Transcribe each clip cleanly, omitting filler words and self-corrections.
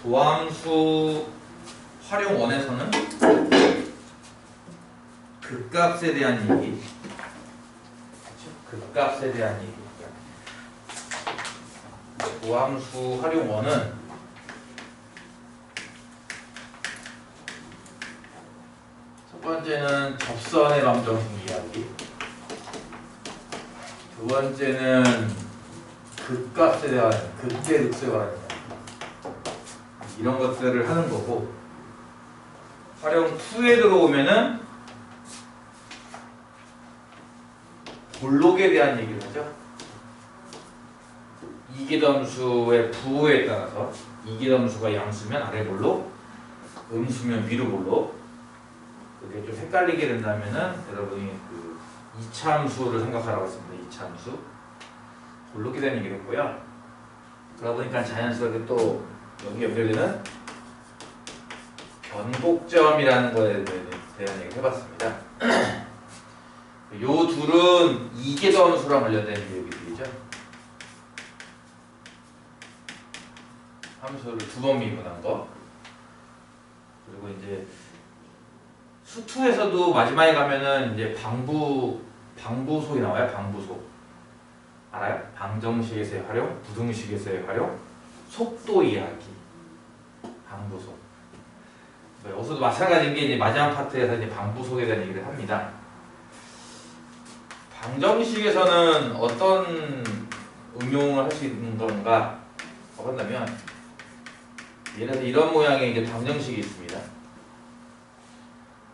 도함수 활용 원에서는 극값에 대한 얘기, 극값에 대한 얘기. 도함수 활용 원은 첫 번째는 접선의 방정식 이야기, 두 번째는 극값에 대한 극대 극소에 관한 이런 것들을 하는 거고, 활용 2에 들어오면은 볼록에 대한 얘기를 하죠. 이계함수의 부호에 따라서 이계함수가 양수면 아래 볼록, 음수면 위로 볼록. 그게 좀 헷갈리게 된다면은 여러분이 그 이차함수를 생각하라고 했습니다. 이차함수 볼록에 대한 얘기를 했고요. 그러다 보니까 자연스럽게 또 여기 연결되는 변곡점이라는 것에 대한 얘기를 해봤습니다. 요 둘은 이계함수랑 관련된 얘기들이죠. 함수를 2번 미분한 거. 그리고 이제 수투에서도 마지막에 가면은 이제 방부속이 나와요. 방부속. 알아요? 방정식에서의 활용, 부등식에서의 활용, 속도 이야기. 방부속. 여기서도 마찬가지인 게 이제 마지막 파트에서 이제 방부속에 대한 얘기를 합니다. 방정식에서는 어떤 응용을 할 수 있는 건가? 한다면 예를 들어서 이런 모양의 이제 방정식이 있습니다.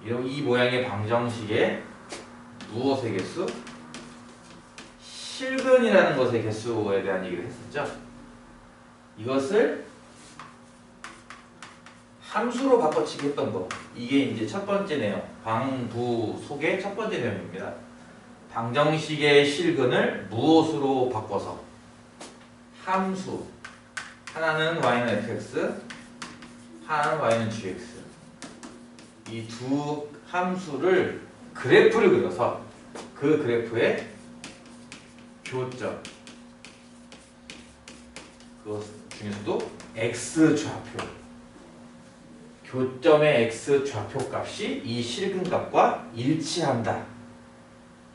이 모양의 방정식에 무엇의 개수? 실근이라는 것의 개수에 대한 얘기를 했었죠. 이것을 함수로 바꿔치기 했던 거. 이게 이제 첫 번째 내용. 방부속의 첫 번째 내용입니다. 방정식의 실근을 무엇으로 바꿔서 함수. 하나는 y는 fx, 하나는 y는 gx. 이 두 함수를 그래프를 그려서 그 그래프의 교점, 그것 중에서도 x좌표, 교점의 x좌표 값이 이 실근값과 일치한다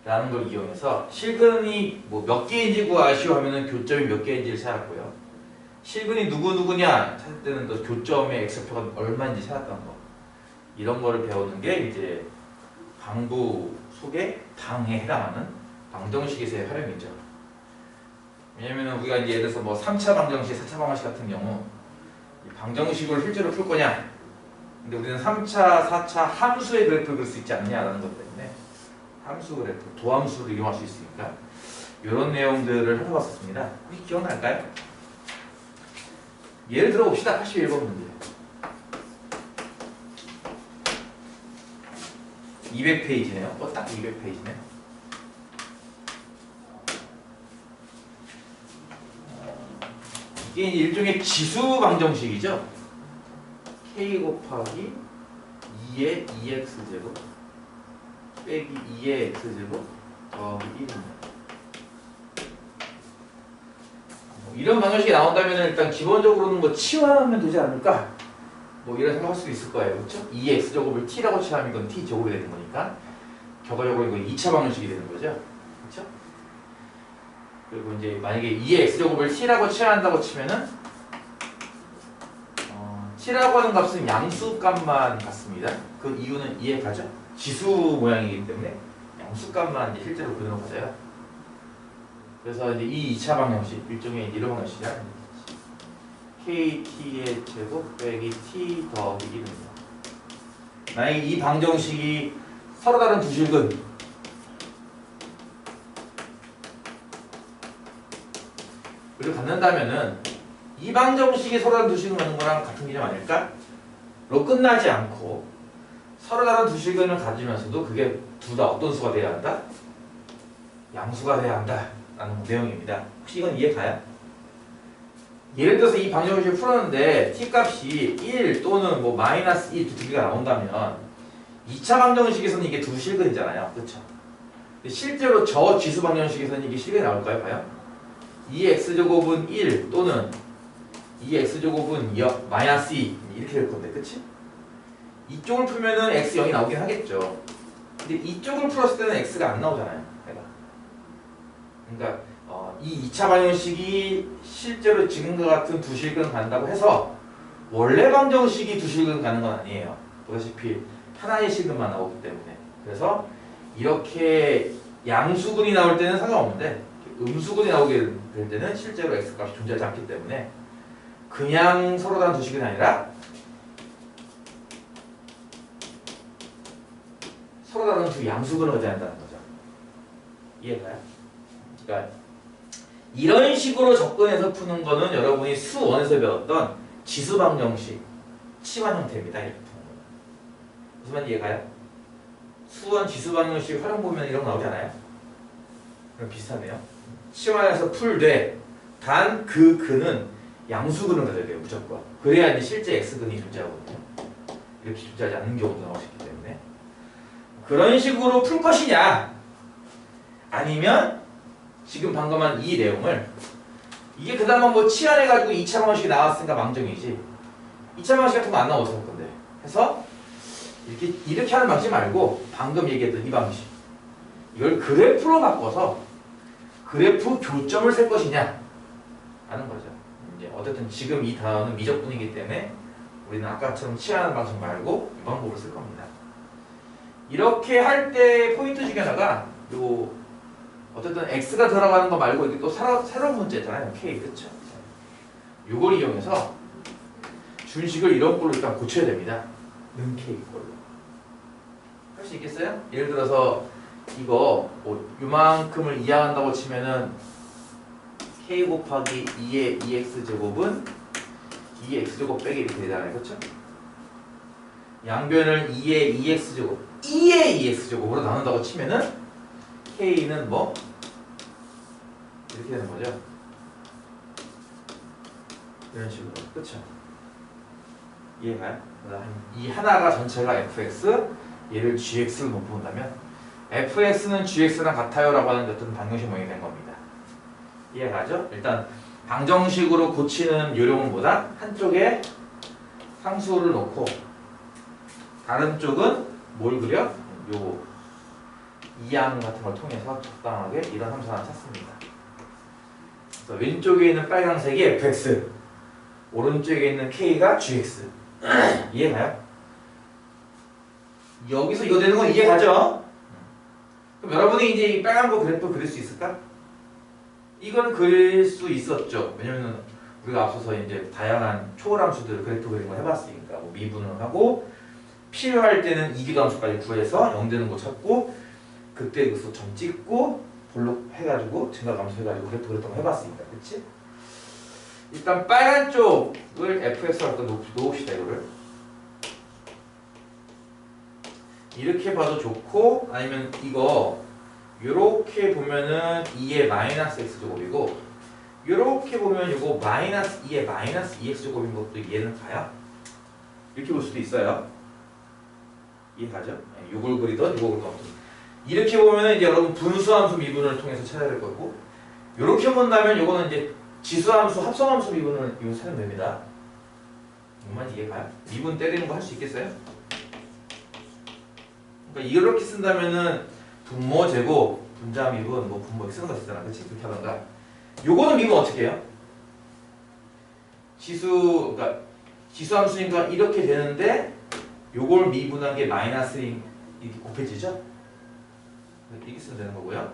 라는 걸 이용해서 실근이 뭐 몇 개인지 구하시오 하면은 교점이 몇 개인지를 찾았고요. 실근이 누구냐 찾을 때는 또 교점의 x표가 얼마인지 찾았던 거. 이런 거를 배우는 게 이제 방부 속의 방에 해당하는 방정식에서의 활용이죠. 왜냐면 우리가 이제 예를 들어서 뭐 3차 방정식, 4차 방정식 같은 경우 방정식을 실제로 풀 거냐? 근데 우리는 3차, 4차 함수의 그래프를 그릴 수 있지 않느냐라는 것 때문에 함수 그래프, 도함수를 이용할 수 있으니까 이런 내용들을 해봤었습니다. 혹시 기억날까요? 예를 들어 봅시다. 81번 문제. 200페이지네요. 딱 200페이지네. 이게 일종의 지수 방정식이죠. k 곱하기 2의 2x제곱 빼기 2의 x제곱 더하기 1입니다. 이런 방정식이 나온다면 일단 기본적으로는 뭐 치환하면 되지 않을까? 뭐 이런 생각할 수도 있을 거예요. 그렇죠? 2x제곱을 t라고 치하면 이건 t제곱이 되는 거니까 결과적으로 이거 2차 방정식이 되는 거죠. 그렇죠? 그리고 이제 만약에 2의 x제곱을 t라고 치환한다고 치면은 t라고 하는 값은 양수값만 같습니다. 그 이유는 이해가죠? 지수 모양이기 때문에 양수값만 이제 실제로 그대로 가져요. 그래서 이제 이 2차 방정식, 일종의 이런 방정식이야. kt의 제곱 빼기 t 더하기 1입니다. 만약에 이 방정식이 서로 다른 두 실근 을 갖는다면은 이 방정식이 서로 다른 두 실근 갖는 거랑 같은 개념 아닐까? 로 끝나지 않고 서로 다른 두 실근을 가지면서도 그게 둘 다 어떤 수가 돼야 한다? 양수가 돼야 한다 라는 내용입니다. 혹시 이건 이해가요? 예를 들어서 이 방정식을 풀었는데 t값이 1 또는 뭐 마이너스 1 두 개가 나온다면 2차 방정식에서는 이게 두 실근이잖아요. 그렇죠? 실제로 저 지수 방정식에서는 이게 실근이 나올까요? 과연? 2x제곱은 1 또는 이 x제곱은 마이너스 2 이렇게 될 건데, 그치? 이쪽을 풀면은 x 0이 나오긴 하겠죠. 근데 이쪽을 풀었을 때는 x가 안 나오잖아요. 내가. 그러니까 이 2차 방정식이 실제로 지금과 같은 두 실근 간다고 해서 원래 방정식이 두 실근 가는 건 아니에요. 보다시피 하나의 실근만 나오기 때문에. 그래서 이렇게 양수근이 나올 때는 상관없는데 음수근이 나오게 될 때는 실제로 x값이 존재하지 않기 때문에 그냥 서로 다른 두 식이 아니라 서로 다른 두 양수근을 의미한다는 거죠. 이해가요? 그러니까 이런 식으로 접근해서 푸는 거는 여러분이 수원에서 배웠던 지수방정식 치환 형태입니다. 이렇게 푸는 거는. 무슨 말인지 이해가요? 수원 지수방정식 활용 보면 이런 거 나오지 않아요? 그럼 비슷하네요. 치환해서 풀되 단 그 근은 양수근을 가져야 돼요. 무조건. 그래야 이제 실제 x근이 존재하거든요. 이렇게 존재하지 않는 경우도 나올 수 있기 때문에 그런 식으로 풀 것이냐 아니면 지금 방금 한 이 내용을 이게 그 다음에 뭐 치환해가지고 2차 방정식이 나왔으니까 망정이지 2차 방정식 같은 거 안 나오고 어떡할 건데 해서 이렇게 하는 방식 말고 방금 얘기했던 이 방식 이걸 그래프로 바꿔서 그래프 교점을 셀 것이냐 하는 거죠. 이제 어쨌든 지금 이 단어는 미적분이기 때문에 우리는 아까처럼 치환하는 방식 말고 이 방법을 쓸 겁니다. 이렇게 할 때 포인트 중에 하나가 요 어쨌든 x가 들어가는 거 말고 이게 또 새로운 문제 있잖아요. k 그쵸? 요걸 이용해서 준식을 이런 걸로 일단 고쳐야 됩니다. 는 k 걸로 할 수 있겠어요? 예를 들어서 이거 뭐 요만큼을 이해한다고 치면은 k 곱하기 2의 2x 제곱은 2x 제곱 빼기 이렇게 되잖아요. 그쵸? 양변을 2의 2x 제곱 2의 2x 제곱으로 나눈다고 치면은 k는 뭐 이렇게 되는 거죠. 이런 식으로. 그쵸? 이해가요? 이 하나가 전체가 fx 얘를 gx로 놓고본다면 fx는 gx랑 같아요 라고 하는 어떤 방정식 모양이 된 겁니다. 이해가죠? 일단 방정식으로 고치는 요령은 뭐다? 한쪽에 상수를 놓고 다른 쪽은 뭘 그려? 요 이항 같은 걸 통해서 적당하게 이런 함수 하나 찾습니다. 그래서 왼쪽에 있는 빨간색이 fx 오른쪽에 있는 k가 gx 이해가요? 여기서 이거 되는 건 이해가죠? 그럼 여러분이 이제 이 빨간 거 그래프 그릴 수 있을까? 이건 그릴 수 있었죠. 왜냐면 우리가 앞서서 이제 다양한 초월함수들 그래프 그린 걸 해봤으니까 뭐 미분을 하고 필요할 때는 이기도함수까지 구해서 0 되는 거 찾고 그때 그 점 찍고 볼록 해가지고 증가함수 해가지고 그래프 그렸던 거 해봤으니까 그치? 일단 빨간 쪽을 fx라고 놓읍시다. 이거를 이렇게 봐도 좋고 아니면 이거 요렇게 보면은 2의 마이너스 x제곱이고 요렇게 보면 이거 마이너스 2의 마이너스 2x제곱인 것도 이해는 가요? 이렇게 볼 수도 있어요. 이해가죠? 요걸 그리던 요걸 그리던 이렇게 보면은 이제 여러분 분수함수 미분을 통해서 찾아야 될 거고 요렇게 본다면 요거는 이제 지수함수 합성함수 미분을 이거 찾으면 됩니다. 정말 이해가요? 미분 때리는 거 할 수 있겠어요? 그러니까 이렇게 쓴다면은 분모 제곱, 분자 미분, 뭐 분모 쓰는 거 있잖아, 그렇지? 그렇게 하던가. 요거는 미분 어떻게 해요? 그러니까 지수함수니까 이렇게 되는데 요걸 미분한 게 마이너스 이렇게 곱해지죠? 이렇게 쓰면 되는 거고요.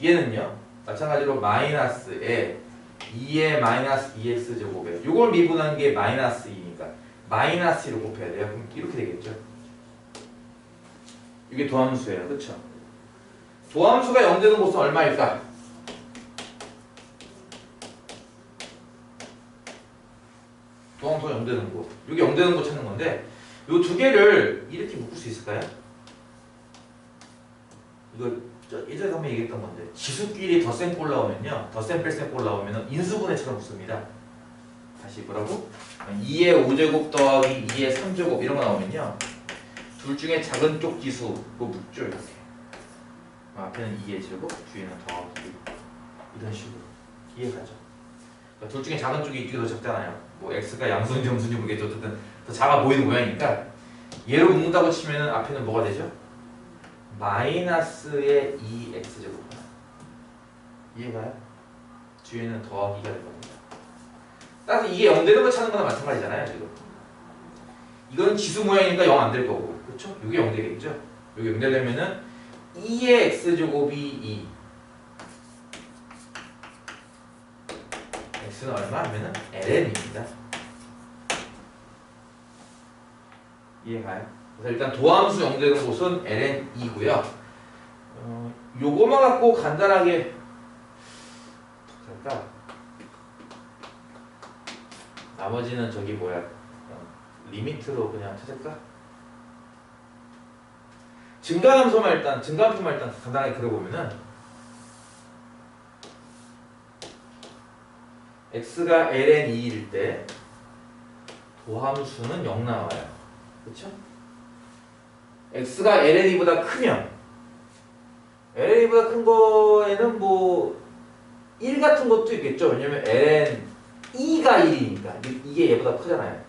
얘는요, 마찬가지로 마이너스에 2의 마이너스 2x 제곱에 요걸 미분한 게 마이너스 2니까 마이너스 1을 곱해야 돼요. 그럼 이렇게 되겠죠? 이게 도함수예요. 그쵸? 도함수가 0 되는 곳은 얼마일까? 도함수가 0 되는 곳. 여기 0 되는 곳 찾는 건데 요 두 개를 이렇게 묶을 수 있을까요? 이거 예전에 한번 얘기했던 건데 지수끼리 덧셈 꼴 나오면요. 덧셈 뺄셈 꼴 나오면 인수분해처럼 붙습니다. 다시 뭐라고? 2의 5제곱 더하기 2의 3제곱 이런 거 나오면요. 둘 중에 작은 쪽 지수 그거 묶죠. 이렇게. 앞에는 2의 제곱, 뒤에는 더하기 이런 식으로. 이해가죠? 그러니까 둘 중에 작은 쪽이 이쪽이 더 작잖아요. 뭐 x가 양수인지 음수인지 모르겠죠. 어쨌든 더 작아 보이는 모양이니까 얘로 묶는다고 치면은 앞에는 뭐가 되죠? 마이너스의 2x제곱. 이해가요? 뒤에는 더하기가 될 겁니다. 따라서 이게 0 되는 거 찾는 거나 마찬가지잖아요. 지금 이거는 지수 모양이니까 0 안 될 거고, 그렇죠? 이게 0 되겠죠? 여기 0 되려면은 2의 x제곱이 2. x는 얼마 하면은 ln입니다. 이해가요? 그래서 일단 도함수 0 되는 곳은 ln이고요. 요거만 갖고 간단하게 할까? 나머지는 저기 뭐야? 리미트로 그냥 찾을까? 증가함수만 일단 간단하게 그려보면은 x가 ln2일 때 도함수는 0 나와요. 그쵸? x가 ln2보다 크면 ln보다 큰 거에는 뭐 1 같은 것도 있겠죠. 왜냐면 ln2가 1이니까 이게 얘보다 크잖아요.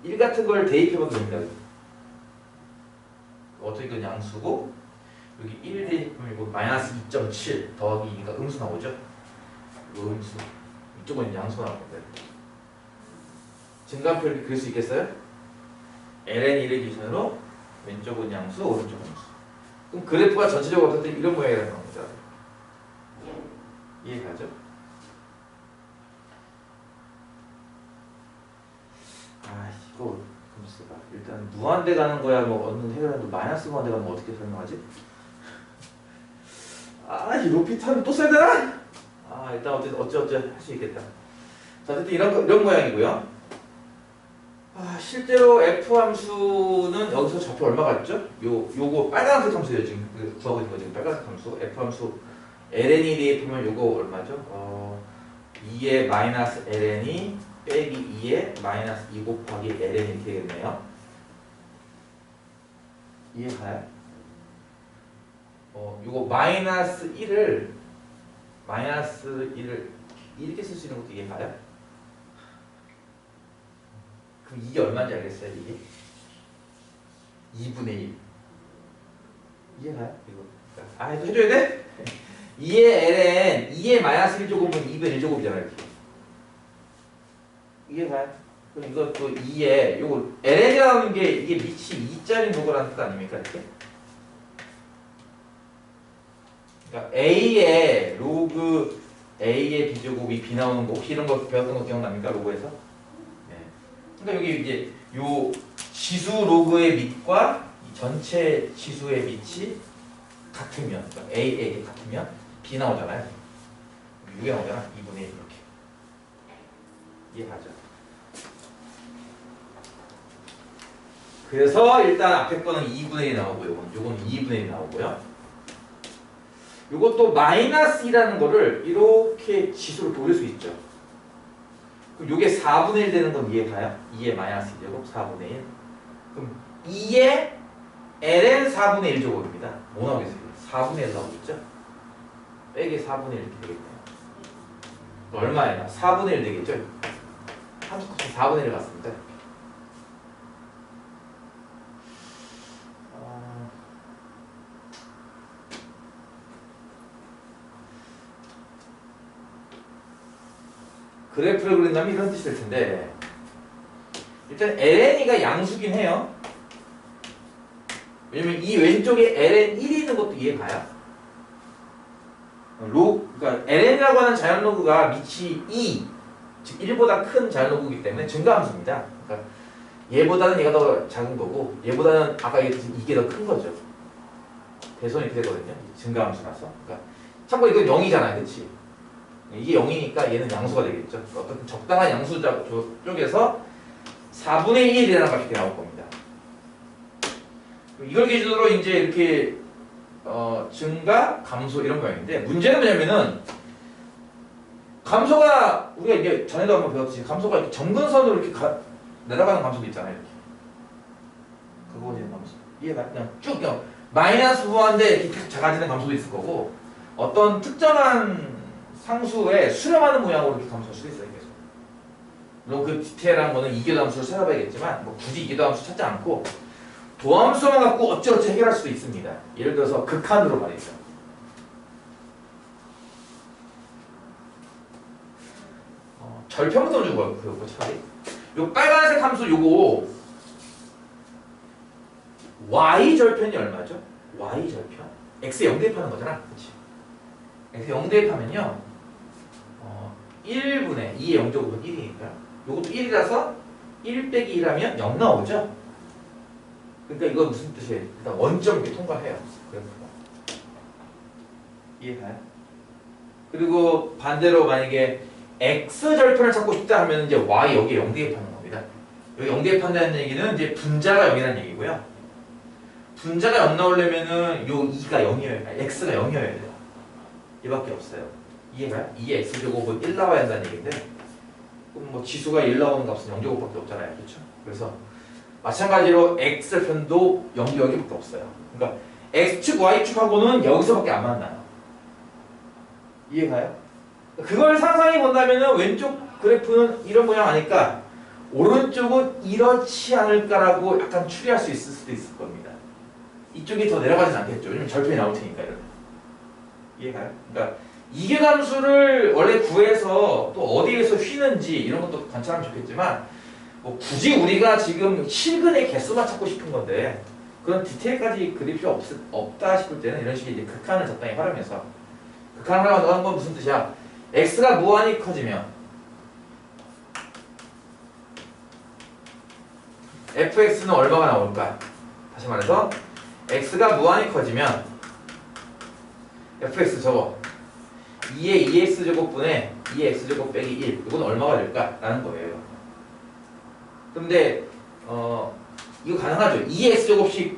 1 같은 걸 대입해봐도 됩니다. 어떻게 그 양수고 여기 1 대입하면 이거 마이너스 2.7 더하기 2니까 음수 나오죠. 이거 음수. 이쪽은 양수 나올 건데. 증가표 이렇게 그릴 수 있겠어요? ln1의 기준으로 왼쪽은 양수, 오른쪽은 음수. 그럼 그래프가 전체적으로 어떨 때 이런 모양이라는 겁니다. 이해가죠? 아 이거 검수가 일단 무한대 가는 거야 뭐 얻는 해결하는데 마이너스 무한대 가는 거 어떻게 설명하지? 이 로피탄 또 써야 되나? 일단 어째 할 수 있겠다. 자 어쨌든 이런 모양이고요. 실제로 f 함수는 여기서 좌표 얼마가 있죠? 요거 빨간색 함수예요. 지금 구하고 있는 거 지금 빨간색 함수. f 함수 ln이 대입하면 요거 얼마죠? 2의 마이너스 ln이 빼기 2의 마이너스 2 곱하기 ln이 이렇게 되겠네요. 이해가요? 요거 마이너스 1을 이렇게 쓸 수 있는 것도 이해가요? 그럼 이게 얼마인지 알겠어요? 이게 2분의 1 이해가요? 이거 해줘야 돼? 2의 ln 2의 마이너스 1제곱은 2분의 1제곱이잖아요. 이렇게 이해가요? 그럼 이것도 2의 요거 ln이라는 게 이게 밑이 2짜리 로그라는 뜻 아닙니까? 이렇게? 그러니까 a의 로그 a의 b제곱이 b 나오는 거 혹시 이런 거 배웠던 거 기억납니까? 로그에서? 네. 그러니까 여기 이제 요 지수 로그의 밑과 전체 지수의 밑이 같으면 그러니까 a에게 같으면 b 나오잖아요. 이게 나오잖아. 2분의 1 이렇게. 이해가죠? 그래서 일단 앞에 거는 2분의 1이 나오고 요건 2분의 1이 나오고요. 요것도 마이너스 2라는 거를 이렇게 지수로 돌릴 수 있죠. 그럼 요게 4분의 1 되는 건 이해가요? 2의 마이너스 1제곱 4분의 1. 그럼 2의 ln 4분의 1제곱입니다. 뭐 나오겠어요? 4분의 1 나오겠죠? 빼기 4분의 1 이렇게 되겠네요. 얼마예요? 4분의 1 되겠죠? 한 컷이 4분의 1 같습니다. 그래프를 그린다면 이런 뜻이 될 텐데 일단 ln이가 양수긴 해요. 왜냐면 이 왼쪽에 ln 1이 있는 것도 이해가요? 그러니까 ln이라고 하는 자연로그가 밑이 2, 즉 1보다 큰 자연로그이기 때문에 증가함수입니다. 그러니까 얘보다는 얘가 더 작은 거고 얘보다는 아까 얘기했듯이 이게 더 큰 거죠. 배선이 이렇게 되거든요. 증가함수라서. 그러니까 참고로 이건 0이잖아요. 그렇지? 이게 0이니까 얘는 양수가 되겠죠. 어떤 적당한 양수 쪽에서 4분의 1이라는 값이 이렇게 나올 겁니다. 이걸 기준으로 이제 이렇게 증가, 감소 이런 거였는데 문제는 뭐냐면은 감소가 우리가 이제 전에도 한번 배웠듯이 감소가 이렇게 점근선으로 이렇게 내려가는 감소도 있잖아요. 이렇게. 그거 되는 감소. 이해가 그냥 쭉 그냥 마이너스 무한대 이렇게 계속 작아지는 감소도 있을 거고 어떤 특정한 상수에 수렴하는 모양으로 이렇게 감수할 수도 있어요. 계속. 물론 그 디테일한 거는 이교도함수를 찾아봐야겠지만 뭐 굳이 이교도함수 찾지 않고 도함수만 갖고 어찌어찌 해결할 수도 있습니다. 예를 들어서 극한으로 말이죠. 절편부터 먼저 그거 차라리. 요 빨간색 함수 요거 y 절편이 얼마죠? y 절편? x에 0 대입하는 거잖아. 그치? x에 0 대입하면요 1분의 2의 0제곱은 1이니까 요것도 1이라서 1 빼기 1하면 0 나오죠? 그러니까 이거 무슨 뜻이에요? 일단 원점 이렇게 통과해요. 이해가요? 그리고 반대로 만약에 x절편을 찾고 싶다 하면 이제 y 여기에 0 대입하는 겁니다. 여기 0 대입한다는 얘기는 이제 분자가 0이라는 얘기고요. 분자가 0 나오려면은 요 2가 0이어야, x가 0이어야 돼요. 이밖에 없어요. 이해가요? 2의 x제곱은 1 나와야 한다는 얘기인데 그럼 뭐 지수가 1 나오는 값은 0제곱밖에 없잖아요. 그렇죠? 그래서 마찬가지로 x절편도 0이 여기밖에 없어요. 그러니까 x축, y축하고는 여기서밖에 안 만나요. 이해가요? 그걸 상상해 본다면은 왼쪽 그래프는 이런 모양 아닐까? 오른쪽은 이렇지 않을까라고 약간 추리할 수 있을 수도 있을 겁니다. 이쪽이 더 내려가진 않겠죠. 왜냐면 절편이 나올 테니까 이런. 이해가요? 그러니까 이계함수를 원래 구해서 또 어디에서 휘는지 이런 것도 관찰하면 좋겠지만 뭐 굳이 우리가 지금 실근의 개수만 찾고 싶은 건데 그런 디테일까지 그릴 필요 없다 싶을 때는 이런 식의 이제 극한을 적당히 활용해서 극한을 활용하는 건 무슨 뜻이야? x가 무한히 커지면 fx는 얼마가 나올까? 다시 말해서 x가 무한히 커지면 fx 저거 2의 2x제곱분의 2x제곱 빼기 1 이건 얼마가 될까? 라는 거예요. 근데 이거 가능하죠? 2x제곱씩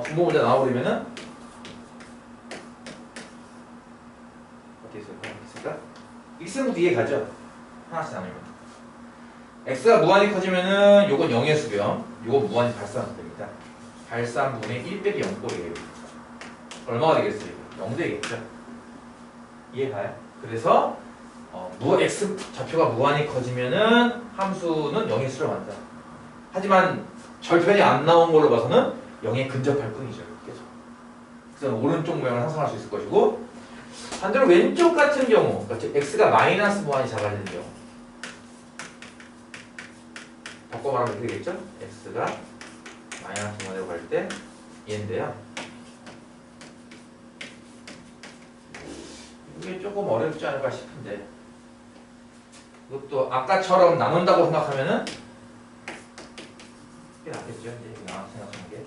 분모 문제 나와버리면은 어떻게 있을까? x는 뒤에 가죠? 하나씩 나누면 x가 무한히 커지면은 요건 0의 수렴 요건 무한히 발산이 됩니다. 발산분의 1 빼기 0 꼴이에요. 얼마가 되겠어요? 0 되겠죠? 이해가요? 그래서 x 좌표가 무한히 커지면은 함수는 0에 수렴한다. 하지만 절편이 안 나온 걸로 봐서는 0에 근접할 뿐이죠. 계속. 그래서 오른쪽 모양을 상상할 수 있을 것이고 반대로 왼쪽 같은 경우 그러니까 x가 마이너스 무한히 작아지는 경우 바꿔 말하면 어떻게 되겠죠? x가 마이너스 무한으로 갈 때 얘인데요. 이게 조금 어렵지 않을까 싶은데 이것도 아까처럼 나눈다고 생각하면은 이게 낫겠죠? 이제 나와서 생각하는 게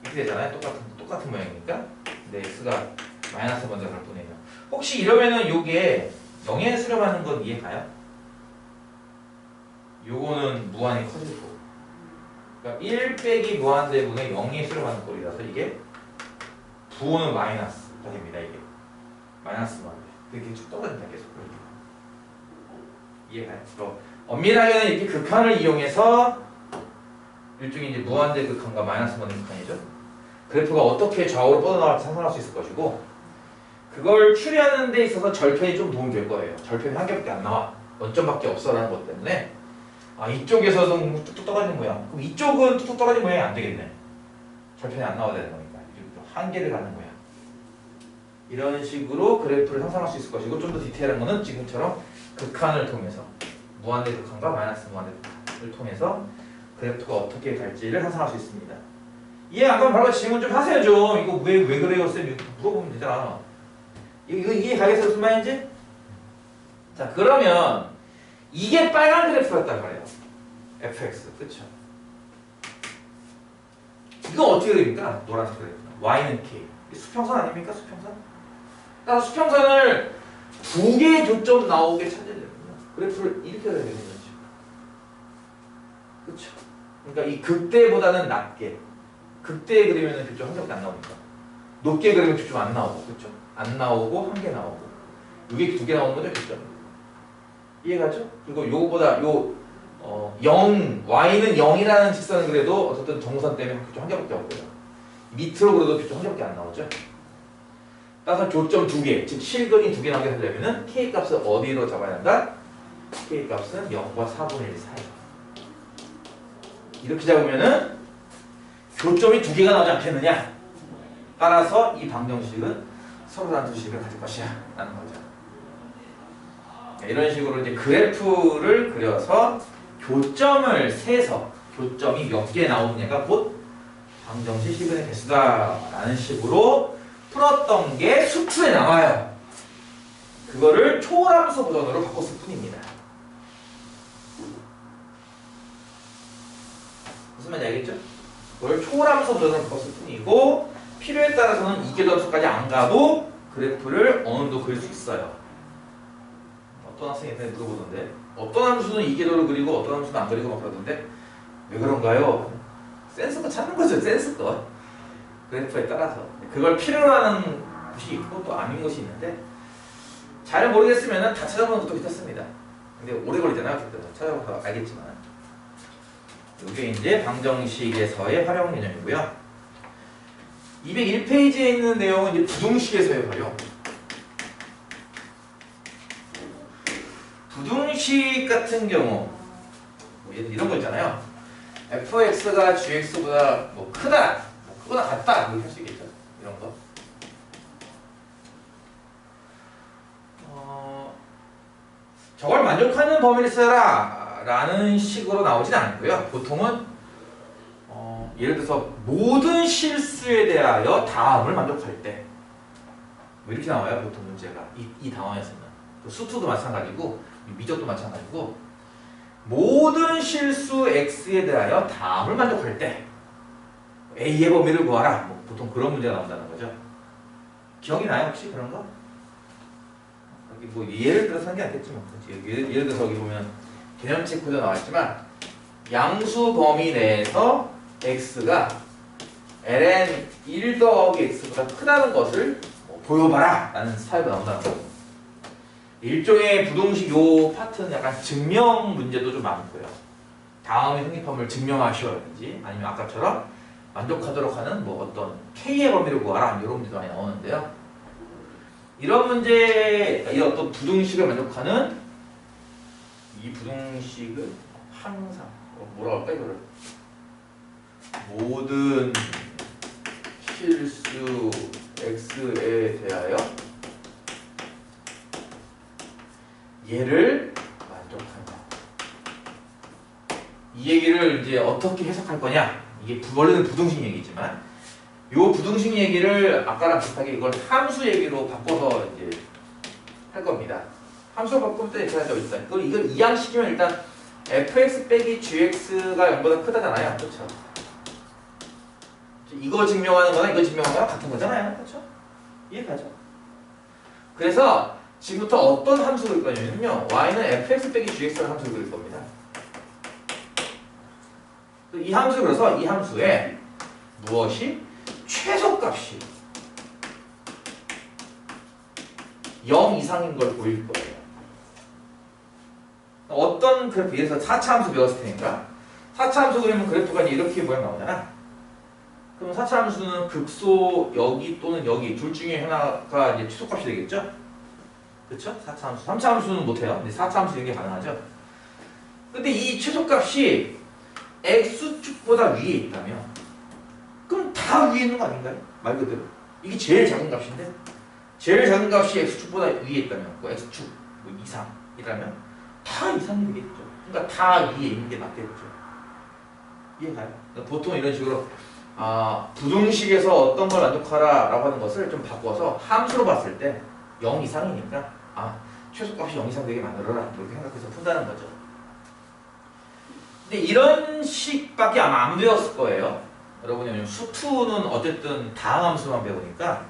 이렇게 되잖아요. 똑같은 모양이니까. 근데 x가 마이너스 먼저 갈 뿐이에요. 혹시 이러면은 요게 0에 수렴하는 건 이해가요? 요거는 무한히 커질 거고 그러니까 1 빼기 무한대분의 0에 수렴하는 꼴이라서 이게 부호는 마이너스가 됩니다. 이게 마이너스 무한대 그게 쭉 떨어진다 계속. 이해가요? 엄밀하게는 이렇게 극한을 이용해서 일종의 이제 무한대 극한과 마이너스 무한대 극한이죠. 그래프가 어떻게 좌우로 뻗어나갈지 상상할 수 있을 것이고 그걸 추리하는 데 있어서 절편이 좀 도움이 될 거예요. 절편이 한 개밖에 안 나와. 원점밖에 없어라는 것 때문에 이쪽에서도 뚝뚝 떨어지는 모양. 그럼 이쪽은 뚝뚝 떨어지는 모양이 안 되겠네. 절편이 안 나와야 되는 거니까. 한 개를 가는 거야. 이런 식으로 그래프를 상상할 수 있을 것이고 좀 더 디테일한 거는 지금처럼 극한을 통해서 무한대 극한과 마이너스 무한대 극한을 통해서 그래프가 어떻게 갈지를 상상할 수 있습니다. 이해 안 가면 바로 질문 좀 하세요 좀. 이거 왜 그래요 쌤? 이거 물어보면 되잖아. 이거 이해 가겠어요 무슨 말인지? 자 그러면 이게 빨간 그래프였단 말이에요. fx 그쵸? 이거 어떻게 됩니까? 노란색 그래프 y는 k 수평선 아닙니까? 수평선? 따라서 수평선을 두 개의 교점 나오게 찾아야 됩니다. 그래프를 이렇게 해야 되는 거죠. 그쵸? 그러니까 이 극대보다는 낮게 극대에 그리면 교점 한 개밖에 안 나오니까 높게 그리면 교점 안 나오고 그쵸? 안 나오고 한 개 나오고 이게 두 개 나오는 거죠 교점. 이해가죠? 그리고 요거보다 0 y는 0이라는 직선은 그래도 어쨌든 정선 때문에 교점 한 개밖에 없고요. 밑으로 그려도 교점 한 개밖에 안 나오죠. 따라서 교점 두 개, 즉 실근이 두 개 나오게 하려면은 k 값을 어디로 잡아야 한다? k 값은 0과 4분의 1 사이. 이렇게 잡으면은 교점이 두 개가 나오지 않겠느냐? 따라서 이 방정식은 서로 다른 두 식을 가질 것이야 라는 거죠. 이런 식으로 이제 그래프를 그려서 교점을 세서 교점이 몇 개 나오느냐가 곧 방정식 실근의 개수다 라는 식으로 풀었던 게 수투에 나와요. 그거를 초월함수 버전으로 바꿨을 뿐입니다. 무슨 말인지 알겠죠? 그걸 초월함수 버전으로 바꿨을 뿐이고 필요에 따라서는 이계점수까지 안 가도 그래프를 어느 정도 그릴 수 있어요. 어떤 학생한테 물어보던데 어떤 함수는 이계도를 그리고 어떤 함수는 안 그리고 막 그러던데 왜 그런가요? 센스가 찾는 거죠. 센스껏 그래프에 따라서 그걸 필요로 하는 곳이 있고 또 아닌 곳이 있는데 잘 모르겠으면 다 찾아보는 것도 괜찮습니다. 근데 오래 걸리잖아요. 찾아봐서 알겠지만 이게 이제 방정식에서의 활용 개념이고요. 201페이지에 있는 내용은 이제 부등식에서의 활용. 부등식 같은 경우 뭐 이런 거 있잖아요. fx가 gx보다 뭐 크다, 뭐 크거나 같다 이렇게 할 수 있겠죠. 이런 거. 저걸 만족하는 범위를 써라 라는 식으로 나오진 않고요. 보통은 예를 들어서 모든 실수에 대하여 다음을 만족할 때 뭐 이렇게 나와요. 보통 문제가 이 당황에서는 수투도 마찬가지고 미적도 마찬가지고 모든 실수 x에 대하여 다음을 만족할 때 a의 범위를 구하라. 뭐 보통 그런 문제가 나온다는 거죠. 기억이 나요 혹시 그런 거? 여기 뭐 예를 들어서 한 게 아니겠지 뭐. 예를 들어서 여기 보면 개념책 코드 나왔지만 양수 범위 내에서 x가 ln 1 더하기 x보다 크다는 것을 뭐 보여봐라 라는 스타일로 나온다는 거죠. 일종의 부등식 요 파트는 약간 증명 문제도 좀 많고요. 다음의 성립함을 증명하셔야지 아니면 아까처럼 만족하도록 하는 뭐 어떤 k의 범위를 구하라 이런 문제도 많이 나오는데요. 이런 문제, 이 어떤 부등식을 만족하는 이 부등식은 항상 뭐라 할까 이거를 모든 실수 x에 대하여 얘를 만족한다. 이 얘기를 이제 어떻게 해석할 거냐? 이게 원래는 부등식 얘기지만 이 부등식 얘기를 아까랑 비슷하게 이걸 함수 얘기로 바꿔서 이제 할 겁니다. 함수 바꾸면 또 이렇게 하죠. 일단 이걸 이항시키면 일단 fx 빼기 gx가 0보다 크다잖아요. 그렇죠? 이거 증명하는 거나 이거 증명하는 거랑 같은 거잖아요. 그렇죠? 이해가죠? 그래서 지금부터 어떤 함수를 그릴 거냐면요. y는 fx 빼기 gx라는 함수를 그릴 겁니다. 이 함수를 그려서 이 함수에 무엇이 최소값이 0 이상인 걸 보일 거예요. 어떤 그래프, 예를 들어서 4차 함수 배웠을 테니까 4차 함수 그리면 그래프가 이렇게 모양 나오잖아. 그럼 4차 함수는 극소 여기 또는 여기 둘 중에 하나가 이제 최소값이 되겠죠? 그렇죠? 4차 함수. 3차 함수는 못해요. 근데 4차 함수 이런 게 가능하죠. 근데 이 최소값이 x축보다 위에 있다면 그럼 다 위에 있는 거 아닌가요? 말 그대로. 이게 제일 작은 값인데 제일 작은 값이 x축보다 위에 있다면 뭐 x축 뭐 이상이라면 다 이상이 되겠죠. 그러니까 다 위에 있는 게 맞겠죠. 이해가요? 그러니까 보통 이런 식으로 부등식에서 어떤 걸 만족하라 라고 하는 것을 좀 바꿔서 함수로 봤을 때 0 이상이니까 최소값이 0 이상 되게 만들어라 이렇게 생각해서 푼다는 거죠. 근데 이런 식밖에 아마 안 배웠을 거예요. 여러분이 수투는 어쨌든 다항함수만 배우니까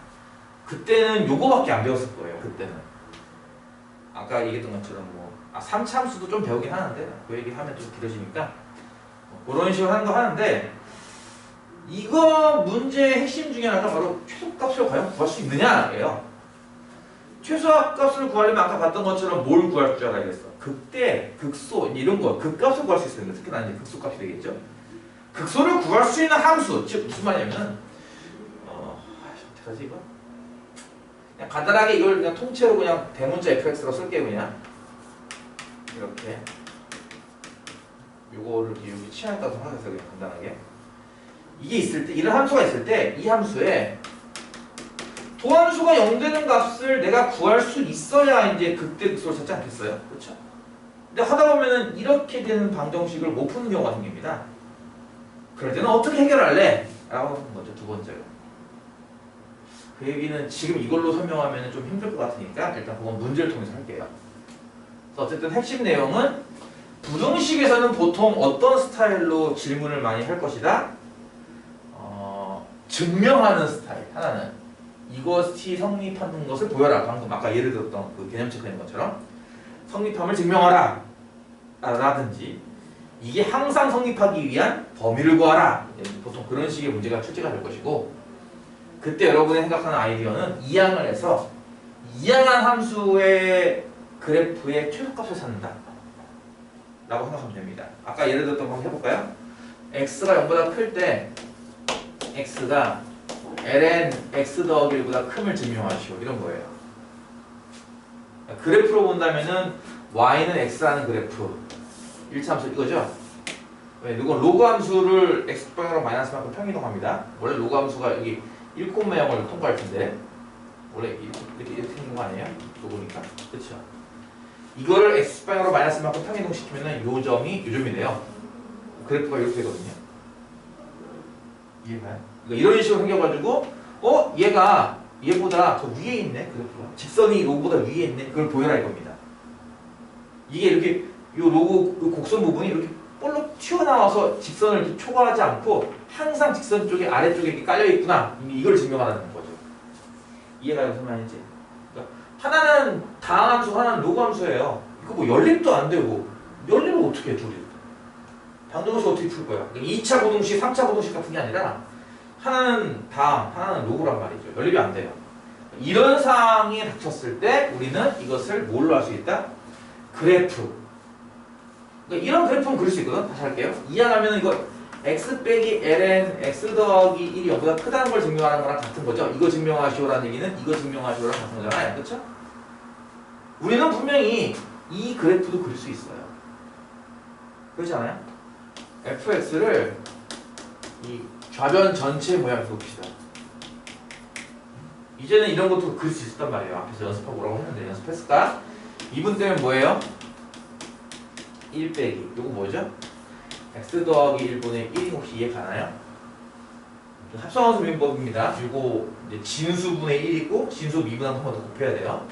그때는 요거밖에 안 배웠을 거예요. 그때는 아까 얘기했던 것처럼 뭐 3차 함수도 좀 배우긴 하는데 그 얘기 하면 좀 길어지니까 그런 식으로 하는 거 하는데 이거 문제의 핵심 중에 하나가 바로 최소값을 과연 구할 수 있느냐예요. 최소값을 구하려면 아까 봤던 것처럼 뭘 구할 줄 알아야겠어. 극대, 극소 이런 거 극값을 구할 수 있어요. 특히나 이제 극소값이 되겠죠. 극소를 구할 수 있는 함수, 즉 무슨 말이냐면 어떻게 하지 이거? 그냥 간단하게 이걸 그냥 통째로 그냥 대문자 fx로 쓸게요. 그냥 이렇게 요거를 여기 취향에 따라서 하겠어요. 그냥 간단하게 이게 있을 때 이런 함수가 있을 때 이 함수에 도함수가 0 되는 값을 내가 구할 수 있어야 이제 극대극소를 찾지 않겠어요? 그렇죠? 근데 하다 보면은 이렇게 되는 방정식을 못 푸는 경우가 생깁니다. 그럴 때는 어떻게 해결할래? 라고 하는 거죠. 두 번째로. 그 얘기는 지금 이걸로 설명하면 좀 힘들 것 같으니까 일단 그건 문제를 통해서 할게요. 그래서 어쨌든 핵심 내용은 부등식에서는 보통 어떤 스타일로 질문을 많이 할 것이다? 증명하는 스타일. 하나는 이것이 성립하는 것을 보여라. 방금 아까 예를 들었던 그 개념 체크인 것처럼 성립함을 증명하라. 라든지 이게 항상 성립하기 위한 범위를 구하라. 보통 그런 식의 문제가 출제가 될 것이고 그때 여러분이 생각하는 아이디어는 이항을 해서 이항한 함수의 그래프의 최소값을 찾는다 라고 생각하면 됩니다. 아까 예를 들었던 거 한번 해볼까요? x가 0보다 클 때 x가 ln x 더하기 1보다 큼을 증명하시오. 이런 거예요. 그래프로 본다면은 y는 x라는 그래프 1차 함수 이거죠? 왜? 이건 로그 함수를 x방향으로 마이너스만큼 평이동합니다. 원래 로그 함수가 여기 1,0을 통과할 텐데 원래 이렇게 생긴 거 아니에요? 로그니까. 그렇죠? 이거를 x방향으로 마이너스만큼 평이동시키면은 요 점이 요 점이 돼요. 그래프가 이렇게 되거든요. 이해가요? 그러니까 이런 식으로 생겨가지고 얘가 얘보다 더 위에 있네 그래프가. 직선이 로그보다 위에 있네. 그걸 보여라 이겁니다. 이게 이렇게 요 로그 요 곡선 부분이 이렇게 볼록 튀어나와서 직선을 이렇게 초과하지 않고 항상 직선 쪽에 아래쪽에 이렇게 깔려 있구나. 이걸 증명하는 거죠. 이해가요? 무슨 말인지? 그러니까 하나는 다항함수, 하나는 로그함수예요. 이거 뭐 연립도 안 되고 연립을 어떻게 해 둘이? 방정식 어떻게 풀 거야? 그러니까 2차 고등식, 3차 고등식 같은 게 아니라 하나는 다항, 하나는 로그란 말이죠. 연립이 안 돼요. 이런 상황이 닥쳤을 때 우리는 이것을 뭘로 할 수 있다? 그래프. 그러니까 이런 그래프는 그릴 수 있거든. 다시 할게요. 이해하면 이거 x 빼기 ln x 더하기 1이 0보다 크다는 걸 증명하는 거랑 같은 거죠. 이거 증명하시오라는 얘기는 이거 증명하시오랑 같은 거잖아요. 그렇죠? 우리는 분명히 이 그래프도 그릴 수 있어요. 그렇지 않아요? fx를 이 좌변 전체 모양으로 봅시다. 이제는 이런 것도 그릴 수 있었단 말이에요. 앞에서 연습하고 오라고 했는데 연습했을까? 이분 때문에 뭐예요? 1 빼기. 요거 뭐죠? x 더하기 1분의 1이 혹시 이해 가나요? 합성함수 미분법입니다. 요거 이제 진수분의 1 있고 진수 미분한 통과 더 곱해야 돼요.